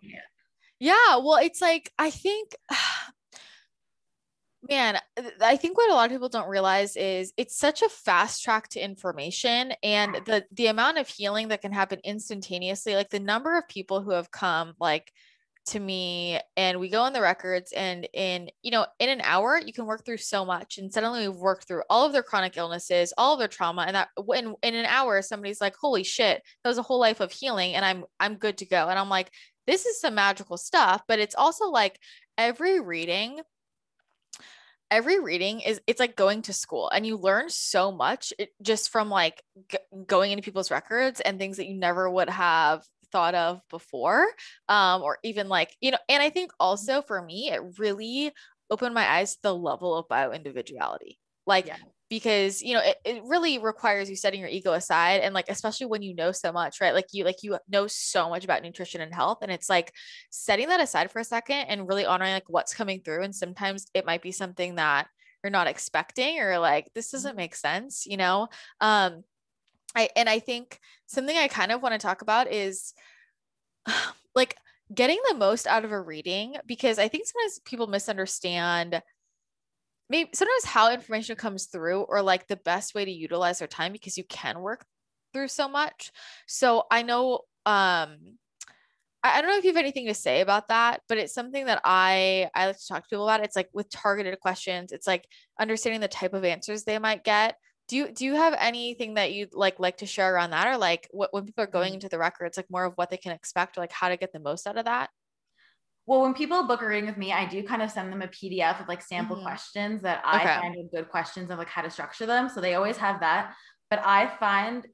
Yeah. Well, it's like, I think, man, I think what a lot of people don't realize is it's such a fast track to information, and the amount of healing that can happen instantaneously. Like the number of people who have come like to me, and we go in the records, and in an hour you can work through so much, and suddenly we've worked through all of their chronic illnesses, all of their trauma, and that in an hour somebody's like, holy shit, that was a whole life of healing, and I'm good to go. And I'm like, this is some magical stuff. But it's also like every reading it's like going to school, and you learn so much just from like going into people's records and things that you never would have thought of before, or even like, and I think also for me, it really opened my eyes to the level of bio individuality, like, because, it really requires you setting your ego aside. And like, especially when you know so much, right? Like you know so much about nutrition and health. And it's like setting that aside for a second and really honoring like what's coming through. And sometimes it might be something that you're not expecting, or like, this doesn't make sense, I think something I kind of want to talk about is like getting the most out of a reading, because I think sometimes people misunderstand maybe sometimes how information comes through, or like the best way to utilize their time, because you can work through so much. So I know, I don't know if you have anything to say about that, but it's something that I like to talk to people about. It's like with targeted questions, it's like understanding the type of answers they might get. Do you have anything that you'd like to share around that, or like when people are going into the records, like more of what they can expect, or like how to get the most out of that? Well, when people book a reading with me, I do kind of send them a PDF of like sample questions that I find are good questions of like how to structure them. So they always have that. But I find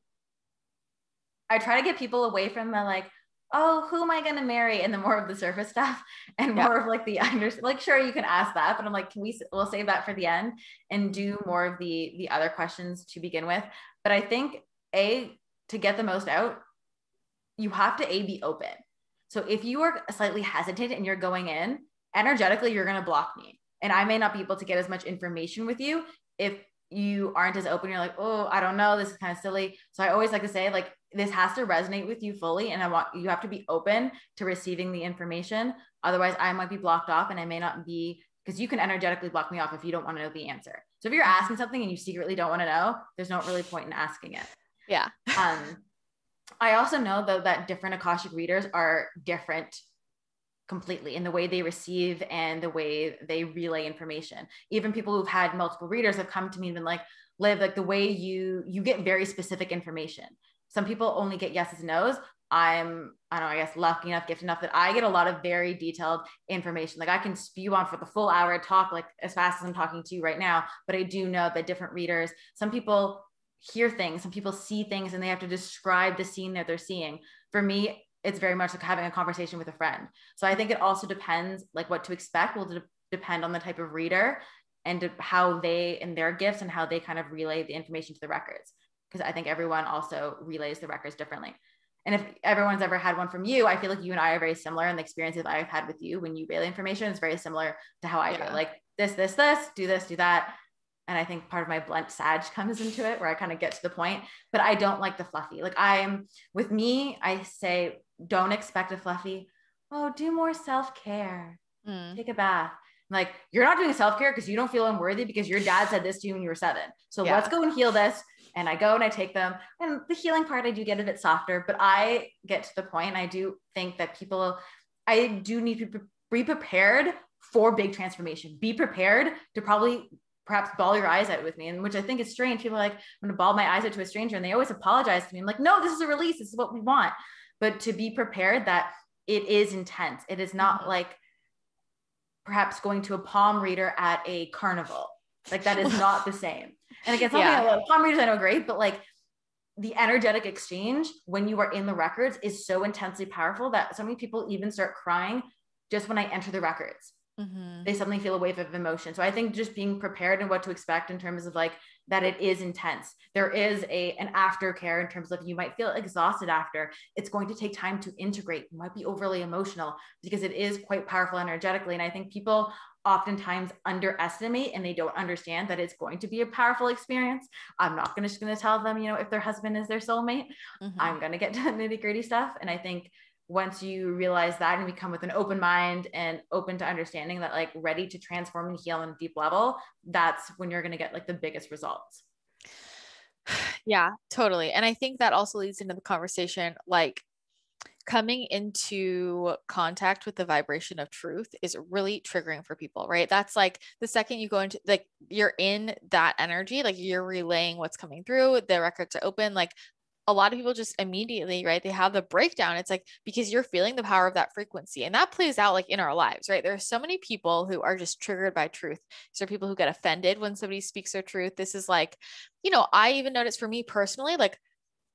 I try to get people away from the like, oh, who am I going to marry? And the more of the surface stuff, and more of like the like, sure, you can ask that, but I'm like, we'll save that for the end and do more of the other questions to begin with. But I think to get the most out, you have to be open. So if you are slightly hesitant and you're going in, energetically, you're going to block me. And I may not be able to get as much information with you if you aren't as open. You're like, oh, I don't know, this is kind of silly. So I always like to say, like, this has to resonate with you fully. And you have to be open to receiving the information. Otherwise, I might be blocked off, and I may not be, because you can energetically block me off if you don't want to know the answer. So if you're asking something and you secretly don't want to know, there's no really point in asking it. Yeah. I also know though that different Akashic readers are different completely in the way they receive and the way they relay information. Even people who've had multiple readers have come to me and been like, Liv, like the way you get very specific information. Some people only get yeses and nos. I don't know, I guess lucky enough, gifted enough that I get a lot of very detailed information. Like I can spew on for the full hour, talk like as fast as I'm talking to you right now. But I do know that different readers, some people hear things, some people see things, and they have to describe the scene that they're seeing. For me, it's very much like having a conversation with a friend. So I think it also depends, like what to expect will depend on the type of reader and how they and their gifts and how they kind of relay the information to the records. Because I think everyone also relays the records differently. And if everyone's ever had one from you, I feel like you and I are very similar. And the experiences I've had with you when you relay information is very similar to how I do. Like this, do this, do that. And I think part of my blunt Sag comes into it where I kind of get to the point, but I don't like the fluffy. Like with me, I say, don't expect a fluffy. Oh, do more self-care. Take a bath. Like you're not doing self-care because you don't feel unworthy because your dad said this to you when you were 7. So let's go and heal this. And I go and I take them. And the healing part, I do get a bit softer, but I get to the point. And I do think that I do need to be prepared for big transformation. Be prepared to perhaps bawl your eyes out with me. And which I think is strange. People are like, I'm going to bawl my eyes out to a stranger. And they always apologize to me. I'm like, no, this is a release. This is what we want. But to be prepared that it is intense. It is not like perhaps going to a palm reader at a carnival. Like that is not the same. And again, palm readers I know great, but like the energetic exchange when you are in the records is so intensely powerful that so many people even start crying just when I enter the records. They suddenly feel a wave of emotion. So I think just being prepared and what to expect in terms of like that it is intense. There is an aftercare in terms of you might feel exhausted after. It's going to take time to integrate. You might be overly emotional because it is quite powerful energetically. And I think people oftentimes underestimate and they don't understand that it's going to be a powerful experience. I'm not just going to tell them, if their husband is their soulmate. I'm going to get to nitty gritty stuff. And I think once you realize that and become with an open mind and open to understanding that, like ready to transform and heal on a deep level, that's when you're going to get like the biggest results. Yeah, totally. And I think that also leads into the conversation, like coming into contact with the vibration of truth is really triggering for people, right? That's like the second you go into, like, you're in that energy, like you're relaying what's coming through, the records are open, like a lot of people just immediately, right? They have the breakdown. It's like, because you're feeling the power of that frequency, and that plays out like in our lives, right? There are so many people who are just triggered by truth. These are people who get offended when somebody speaks their truth. This is like, I even noticed for me personally, like,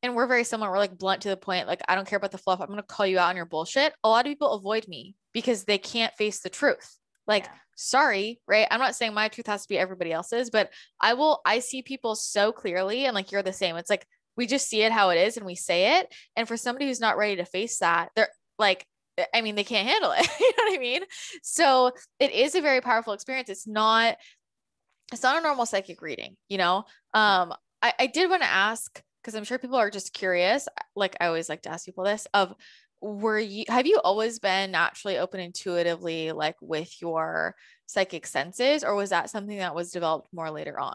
and we're very similar. We're like blunt to the point. Like, I don't care about the fluff. I'm going to call you out on your bullshit. A lot of people avoid me because they can't face the truth. Like, sorry, right? I'm not saying my truth has to be everybody else's, but I see people so clearly, and like, you're the same. It's like, we just see it how it is and we say it. And for somebody who's not ready to face that, they're like, I mean, they can't handle it. You know what I mean? So it is a very powerful experience. It's not a normal psychic reading, I did want to ask, because I'm sure people are just curious. Like I always like to ask people this have you always been naturally open intuitively, like with your psychic senses, or was that something that was developed more later on?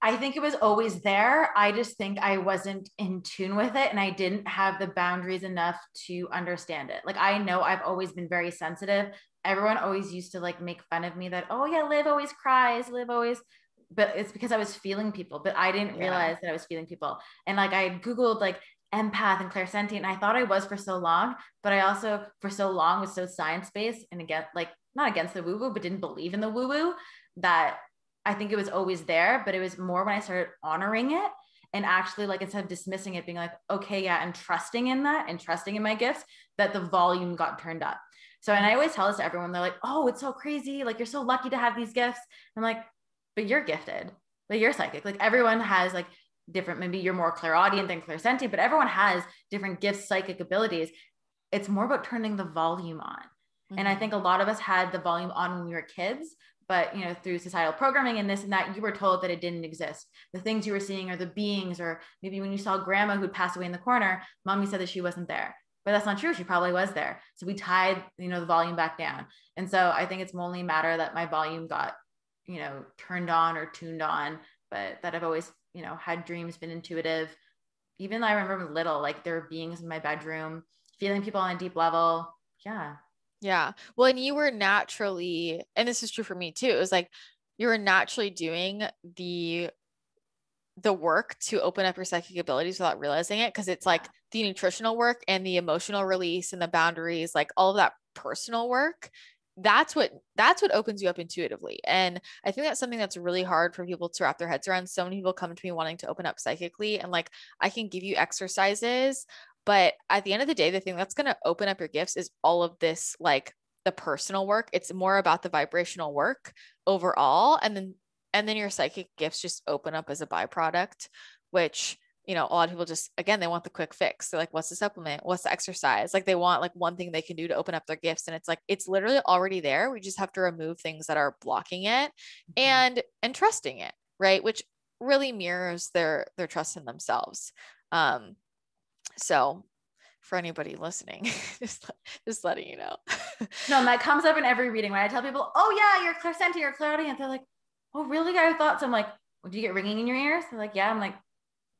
I think it was always there. I just think I wasn't in tune with it and I didn't have the boundaries enough to understand it. Like, I know I've always been very sensitive. Everyone always used to like make fun of me that, oh yeah, Liv always cries, Liv always, but it's because I was feeling people, but I didn't realize that I was feeling people. And like, I Googled like empath and clairsentient, and I thought I was for so long, but I also for so long was so science-based and again, like not against the woo-woo, but didn't believe in the woo-woo, that I think it was always there, but it was more when I started honoring it and actually, like, instead of dismissing it, being like, okay, yeah, and trusting in that and trusting in my gifts, that the volume got turned up. So, and I always tell this to everyone, they're like, oh, it's so crazy. Like, you're so lucky to have these gifts. I'm like, but you're gifted. Like, you're psychic. Like, everyone has like different, maybe you're more clairaudient than clairsentient, but everyone has different gifts, psychic abilities. It's more about turning the volume on. And I think a lot of us had the volume on when we were kids, but through societal programming and this and that, you were told that it didn't exist. The things you were seeing are the beings, or maybe when you saw grandma who'd passed away in the corner, mommy said that she wasn't there, but that's not true. She probably was there. So we tied, the volume back down. And so I think it's only a matter that my volume got, turned on or tuned on, but that I've always, had dreams, been intuitive. Even I remember little, like there were beings in my bedroom, feeling people on a deep level. Yeah. Yeah. Well, and you were naturally, and this is true for me too. It was like, you were naturally doing the work to open up your psychic abilities without realizing it. Cause it's like the nutritional work and the emotional release and the boundaries, like all of that personal work. That's what opens you up intuitively. And I think that's something that's really hard for people to wrap their heads around. So many people come to me wanting to open up psychically, and like, I can give you exercises, but at the end of the day, the thing that's going to open up your gifts is all of this, like the personal work. It's more about the vibrational work overall. And then your psychic gifts just open up as a byproduct, which you know, a lot of people just, again, they want the quick fix. They're like, what's the supplement? What's the exercise? Like they want like one thing they can do to open up their gifts. And it's like, it's literally already there. We just have to remove things that are blocking it and trusting it. Right. Which really mirrors their trust in themselves. So for anybody listening, just letting you know. No, and that comes up in every reading when I tell people, oh yeah, you're clairsentient, you're clairaudient. They're like, oh really? I thought so. I'm like, well, do you get ringing in your ears? They're like, yeah. I'm like,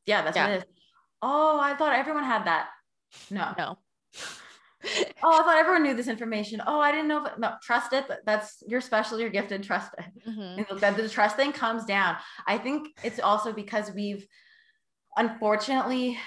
yeah, that's what it is. Oh, I thought everyone had that. No. Oh, I thought everyone knew this information. Oh, I didn't know. No, trust it. That's, you're special, you're gifted, trust it. And the trust thing comes down. I think it's also because we've, unfortunately,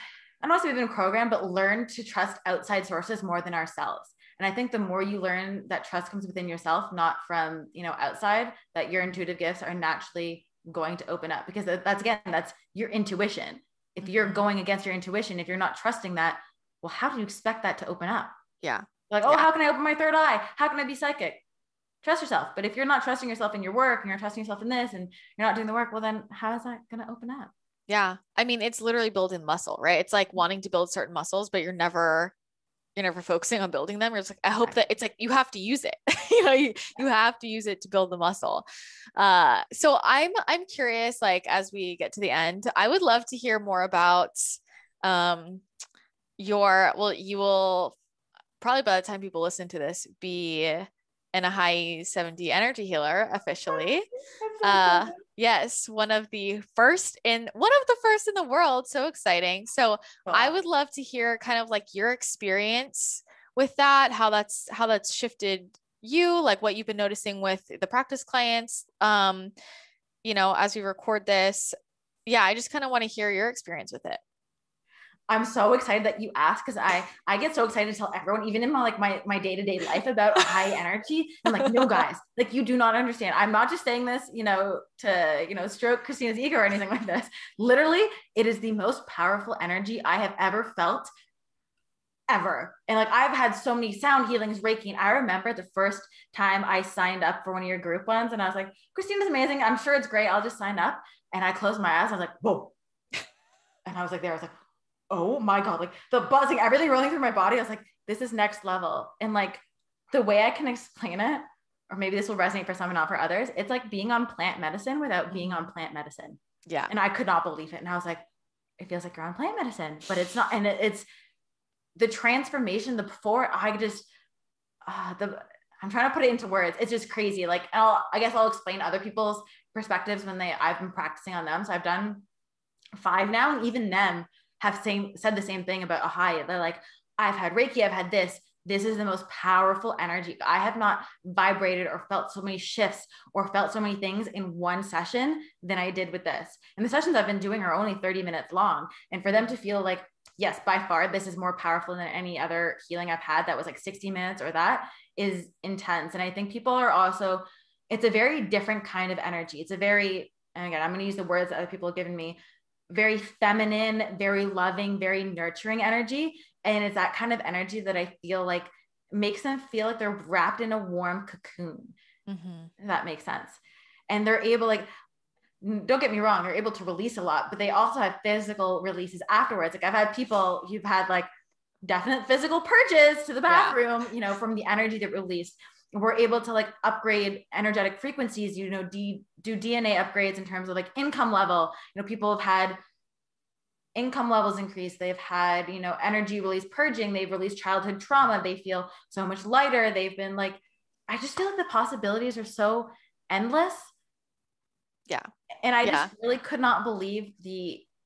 I don't want to say we've been programmed, but learned to trust outside sources more than ourselves. And I think the more you learn that trust comes within yourself, not from, you know, outside, that your intuitive gifts are naturally going to open up, because that's your intuition. If you're going against your intuition, if you're not trusting that, well, how do you expect that to open up? Yeah. Like, oh, how can I open my third eye? How can I be psychic? Trust yourself. But if you're not trusting yourself in your work and you're trusting yourself in this and you're not doing the work, well, then how is that going to open up? Yeah. I mean, it's literally building muscle, right? It's like wanting to build certain muscles, but you're never focusing on building them. You're just like, I hope that it's like, you have to use it, you know, you have to use it to build the muscle. So I'm curious, like, as we get to the end, I would love to hear more about, you will probably, by the time people listen to this, be an Ahai 7D energy healer officially. Yes, one of the first in the world. So exciting. So wow. I would love to hear kind of like your experience with that, how that's shifted you, like what you've been noticing with the practice clients, you know, as we record this. Yeah, I just kind of want to hear your experience with it. I'm so excited that you asked, because I get so excited to tell everyone, even in my day-to-day life, about high energy. I'm like, no guys, like, you do not understand. I'm not just saying this, you know, to, you know, stroke Christina's ego or anything like this. Literally, it is the most powerful energy I have ever felt, ever. And like, I've had so many sound healings, Reiki. And I remember the first time I signed up for one of your group ones, and I was like, Christina's amazing, I'm sure it's great, I'll just sign up. And I closed my eyes, I was like, whoa. And I was like, I was like, oh my God, like the buzzing, everything rolling through my body. I was like, this is next level. And like, the way I can explain it, or maybe this will resonate for some and not for others, it's like being on plant medicine without being on plant medicine. Yeah. And I could not believe it. And I was like, it feels like you're on plant medicine, but it's not. And it's the transformation, the before, I just, I'm trying to put it into words. It's just crazy. Like, I guess I'll explain other people's perspectives when I've been practicing on them. So I've done 5 now, and even them have said the same thing about Ahai. They're like, I've had Reiki, I've had this is the most powerful energy. I have not vibrated or felt so many shifts or felt so many things in one session than I did with this. And the sessions I've been doing are only 30 minutes long. And for them to feel like, yes, by far, this is more powerful than any other healing I've had that was like 60 minutes or that, is intense. And I think people are also, it's a very different kind of energy. It's a very, and again, I'm going to use the words that other people have given me, very feminine, very loving, very nurturing energy. And it's that kind of energy that I feel like makes them feel like they're wrapped in a warm cocoon. If that makes sense. And they're able, like, don't get me wrong, they're able to release a lot, but they also have physical releases afterwards. Like, I've had people who've had like definite physical purges to the bathroom, you know, from the energy that released. We're able to like upgrade energetic frequencies, you know, do DNA upgrades in terms of like income level. You know, people have had income levels increase. They've had, you know, energy release purging. They've released childhood trauma. They feel so much lighter. They've been like, I just feel like the possibilities are so endless. Yeah. And I just really could not believe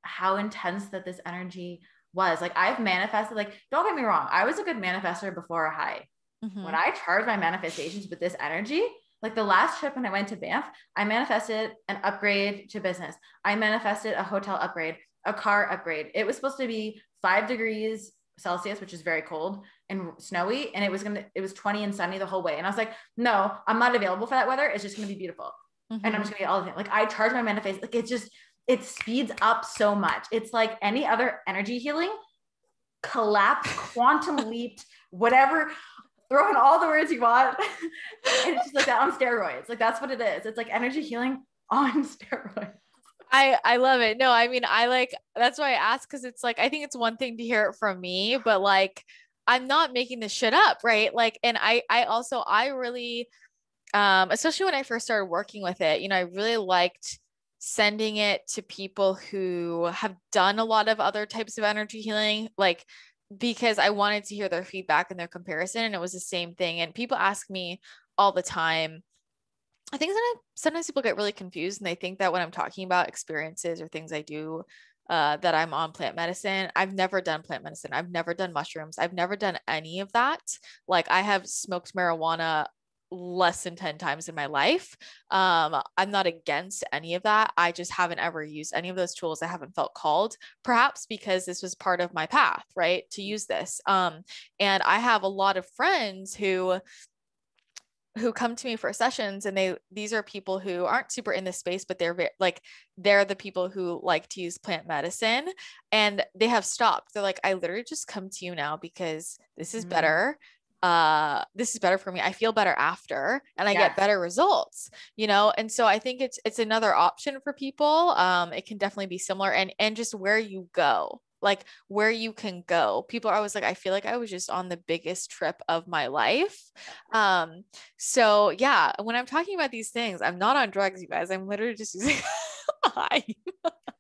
how intense that this energy was. Like, I've manifested, like, don't get me wrong, I was a good manifester before Ahai. When I charge my manifestations with this energy, like the last trip when I went to Banff, I manifested an upgrade to business. I manifested a hotel upgrade, a car upgrade. It was supposed to be 5 degrees Celsius, which is very cold and snowy. And it was 20 and sunny the whole way. And I was like, no, I'm not available for that weather. It's just going to be beautiful. And I'm just gonna get all the things. Like, I charge my manifest, like, it speeds up so much. It's like any other energy healing, collapse, quantum leaped, whatever, throw in all the words you want. And it's just like that on steroids. Like, that's what it is. It's like energy healing on steroids. I love it. No, I mean, that's why I asked. Cause it's like, I think it's one thing to hear it from me, but like, I'm not making this shit up. Right. Like, and I really, especially when I first started working with it, I really liked sending it to people who have done a lot of other types of energy healing, like, because I wanted to hear their feedback and their comparison. And it was the same thing. And people ask me all the time, I think sometimes people get really confused and they think that when I'm talking about experiences or things I do, that I'm on plant medicine. I've never done plant medicine. I've never done mushrooms. I've never done any of that. Like I have smoked marijuana less than 10 times in my life. I'm not against any of that. I just haven't ever used any of those tools. I haven't felt called, perhaps because this was part of my path, right? To use this. And I have a lot of friends who come to me for sessions, and these are people who aren't super in this space, but they're the people who like to use plant medicine, and they have stopped. They're like, I literally just come to you now because this is better. This is better for me. I feel better after, and I get better results, And so I think it's another option for people. It can definitely be similar, and just where you go, like where you can go. People are always like, I feel like I was just on the biggest trip of my life. So yeah, when I'm talking about these things, I'm not on drugs, you guys. I'm literally just using high.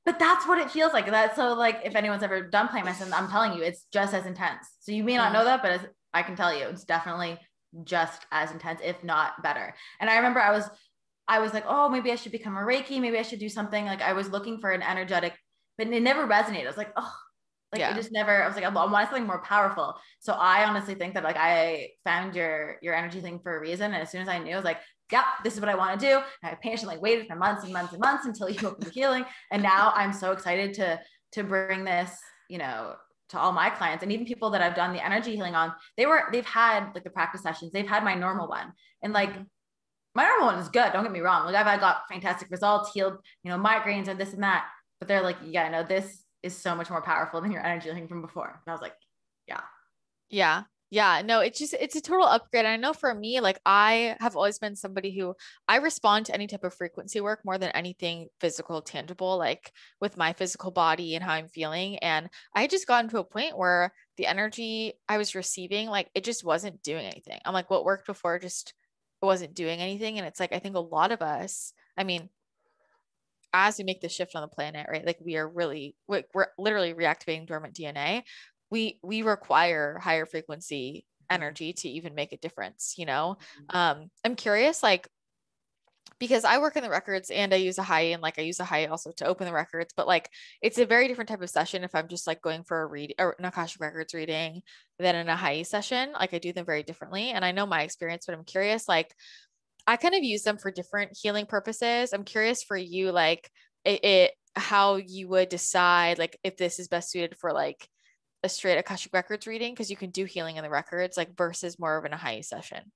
But that's what it feels like. That's so like, if anyone's ever done plant medicine, I'm telling you, it's just as intense. So you may not know that, but I can tell you, it's definitely just as intense, if not better. And I remember I was like, oh, maybe I should become a Reiki. Maybe I should do something. Like I was looking for an energetic, but it never resonated. I was like, oh, like it just never, I was like, I want something more powerful. So I honestly think that like I found your energy thing for a reason. And as soon as I knew, I was like, yeah, this is what I want to do. And I patiently waited for months and months and months until you opened the healing. And now I'm so excited to bring this, to all my clients, and even people that I've done the energy healing on. They've had like the practice sessions. They've had my normal one. And like my normal one is good. Don't get me wrong. Like I've got fantastic results, healed, migraines and this and that. But they're like, yeah, no, this is so much more powerful than your energy healing from before. And I was like, yeah. Yeah. Yeah. No, it's a total upgrade. I know for me, like I have always been somebody who I respond to any type of frequency work more than anything physical, tangible, like with my physical body and how I'm feeling. And I had just gotten to a point where the energy I was receiving, like it just wasn't doing anything. I'm like, what worked before just wasn't doing anything. And it's like, I think a lot of us, I mean, as we make the shift on the planet, right? Like we're literally reactivating dormant DNA. We require higher frequency energy to even make a difference, I'm curious, like, because I work in the records and I use Ahai, and like I use Ahai also to open the records, but like it's a very different type of session if I'm just like going for a read or an Akashic records reading than an Ahai session. Like I do them very differently. And I know my experience, but I'm curious, like I kind of use them for different healing purposes. I'm curious for you, like how you would decide like if this is best suited for like a straight Akashic records reading, because you can do healing in the records, like versus more of an Ahai session.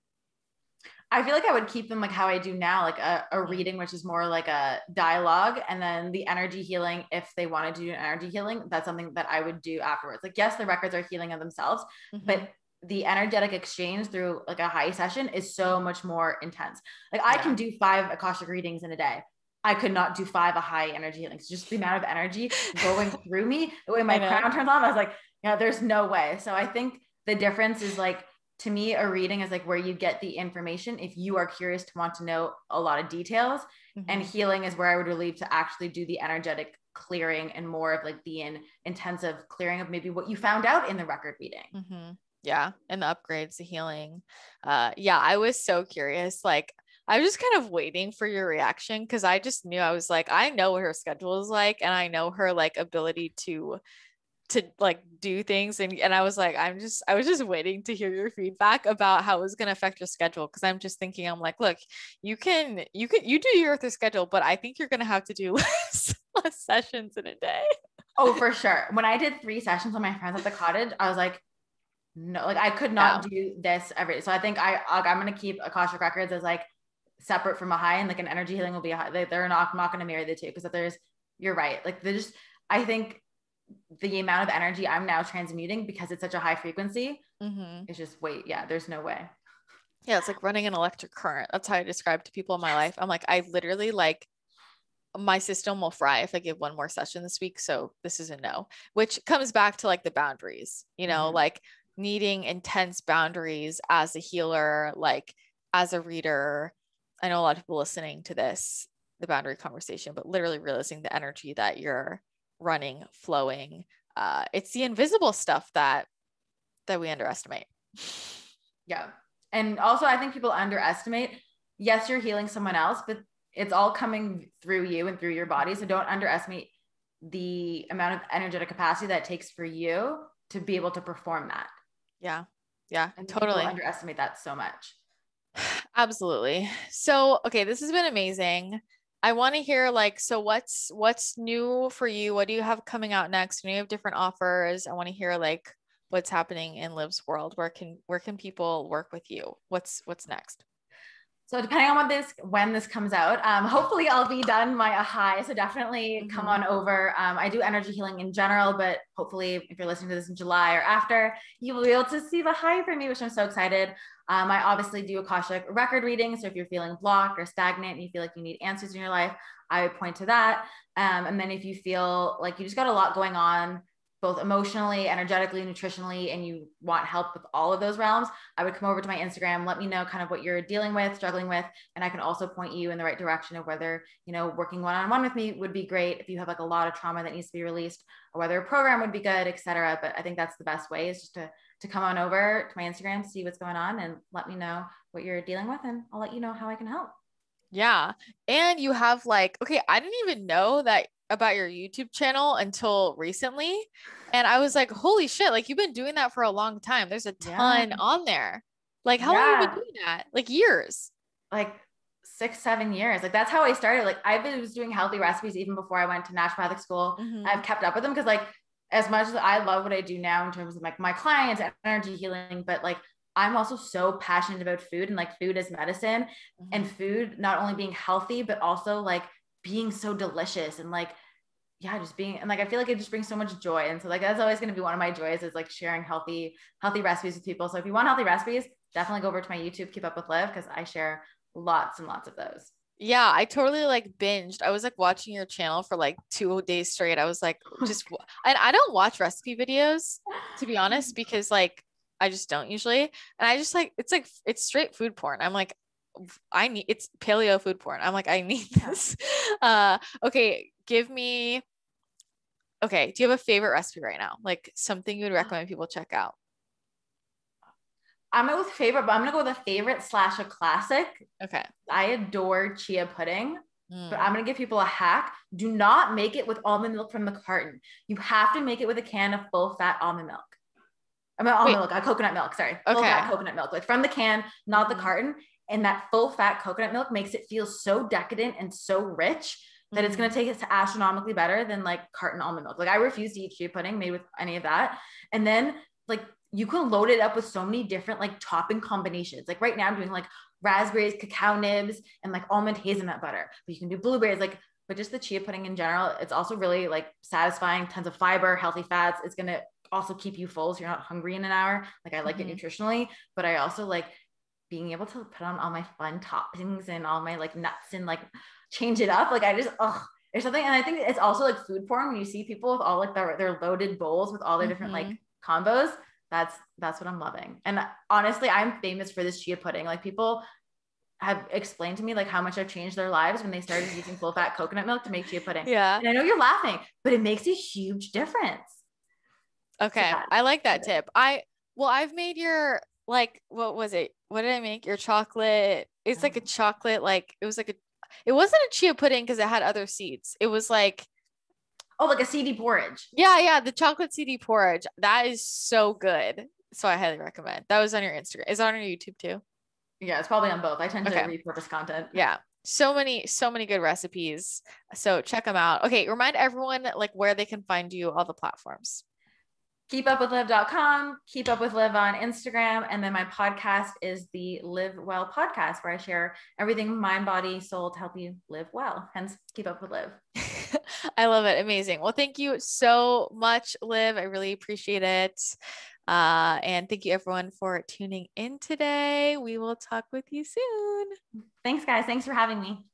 I feel like I would keep them like how I do now, like a reading, which is more like a dialogue, and then the energy healing. If they wanted to do an energy healing, that's something that I would do afterwards. Like, yes, the records are healing of themselves, but the energetic exchange through like a high session is so much more intense. Like I can do 5 Akashic readings in a day. I could not do 5 Ahai energy healings. Just the amount of energy going through me, the way my crown turns on, I was like, yeah, there's no way. So I think the difference is like, to me, a reading is like where you get the information if you are curious to want to know a lot of details. And healing is where I would relieve to actually do the energetic clearing and more of like the intensive clearing of maybe what you found out in the record reading. Yeah. And the upgrades, the healing. Yeah, I was so curious. Like I was just kind of waiting for your reaction, because I just knew, I was like, I know what her schedule is like, and I know her like ability to like do things. And I was like, I was just waiting to hear your feedback about how it was going to affect your schedule. Cause I'm just thinking, I'm like, look, you do your Earth schedule, but I think you're going to have to do less sessions in a day. Oh, for sure. When I did 3 sessions with my friends at the cottage, I was like, no, like I could not do this every day. So I think I'm going to keep Akashic records as like separate from Ahai, and like an energy healing will be they're not going to marry the two, because you're right. Like I think the amount of energy I'm now transmuting, because it's such a high frequency, it's just there's no way. Yeah, it's like running an electric current. That's how I describe to people in my life. I'm like, I literally like my system will fry if I give one more session this week. So this is a no, which comes back to like the boundaries, you know, like needing intense boundaries as a healer, like as a reader. I know a lot of people listening to this, the boundary conversation, but literally realizing the energy that you're running, flowing. It's the invisible stuff that we underestimate. Yeah. And also I think people underestimate, yes, you're healing someone else, but it's all coming through you and through your body. So don't underestimate the amount of energetic capacity that it takes for you to be able to perform that. Yeah. Yeah, and totally. People underestimate that so much. Absolutely. So, okay, this has been amazing. I want to hear like, so what's new for you? What do you have coming out next? You have different offers. I want to hear like what's happening in Liv's world. Where can people work with you? What's next? So depending on when this comes out, hopefully I'll be done my Ahai. So definitely come on over. I do energy healing in general, but hopefully if you're listening to this in July or after, you will be able to see the Ahai from me, which I'm so excited. I obviously do Akashic record reading. So if you're feeling blocked or stagnant and you feel like you need answers in your life, I would point to that. And then if you feel like you just got a lot going on, both emotionally, energetically, nutritionally, and you want help with all of those realms, I would come over to my Instagram, let me know kind of what you're dealing with, struggling with, and I can also point you in the right direction of whether, you know, working one-on-one with me would be great if you have like a lot of trauma that needs to be released, or whether a program would be good, etc. But I think that's the best way, is just to come on over to my Instagram, see what's going on, and let me know what you're dealing with, and I'll let you know how I can help. Yeah. And you have like, okay, I didn't even know that about your YouTube channel until recently. And I was like, holy shit, like you've been doing that for a long time. There's a ton on there. Like how long have you been doing that? Like years? Like 6-7 years. Like that's how I started. Like I was doing healthy recipes even before I went to naturopathic school. I've kept up with them because like as much as I love what I do now in terms of like my clients and energy healing, but like I'm also so passionate about food and like food as medicine, and food not only being healthy, but also like being so delicious and like, yeah, just being, and like, I feel like it just brings so much joy. And so like, that's always going to be one of my joys, is like sharing healthy recipes with people. So if you want healthy recipes, definitely go over to my YouTube, Keep Up with Liv, because I share lots and lots of those. Yeah, I totally like binged. I was like watching your channel for like 2 days straight. I was like, and I don't watch recipe videos, to be honest, because like I just don't usually. And I just like, it's straight food porn. I'm like, it's paleo food porn. I'm like, I need this. Okay, okay, do you have a favorite recipe right now? Like something you would recommend people check out? I'm going with favorite, but I'm going to go with a favorite / a classic. Okay. I adore chia pudding, but I'm going to give people a hack. Do not make it with almond milk from the carton. You have to make it with a can of full fat almond milk. I mean, almond milk, coconut milk, sorry. Full fat coconut milk, like from the can, not the carton. And that full fat coconut milk makes it feel so decadent and so rich that it's going to take it to astronomically better than like carton almond milk. Like I refuse to eat chia pudding made with any of that. And then like you can load it up with so many different like topping combinations. Like right now I'm doing like raspberries, cacao nibs, and like almond hazelnut butter, but you can do blueberries, like, but just the chia pudding in general, it's also really like satisfying, tons of fiber, healthy fats. It's going to also keep you full, so you're not hungry in an hour. Like I like it nutritionally, but I also like being able to put on all my fun toppings and all my like nuts and like change it up. Like I just, there's something. And I think it's also like food porn when you see people with all like their loaded bowls with all their different like combos. That's what I'm loving. And honestly, I'm famous for this chia pudding. Like people have explained to me like how much I've changed their lives when they started using full fat coconut milk to make chia pudding. Yeah. And I know you're laughing, but it makes a huge difference. Okay. So I like that tip. I've made your, like, what was it? What did I make? Your chocolate. It's like a chocolate, like, it wasn't a chia pudding because it had other seeds. It was like, like a seedy porridge. Yeah. The chocolate seedy porridge. That is so good. So I highly recommend. That was on your Instagram. Is it on your YouTube too? Yeah, it's probably on both. I tend to repurpose content. Yeah. So many good recipes. So check them out. Okay. Remind everyone like where they can find you, all the platforms. keepupwithliv.com, Keep Up with Liv on Instagram. And then my podcast is the Live Well podcast, where I share everything mind, body, soul to help you live well. Hence, Keep Up with Liv. I love it. Amazing. Well, thank you so much, Liv. I really appreciate it. And thank you everyone for tuning in today. We will talk with you soon. Thanks, guys. Thanks for having me.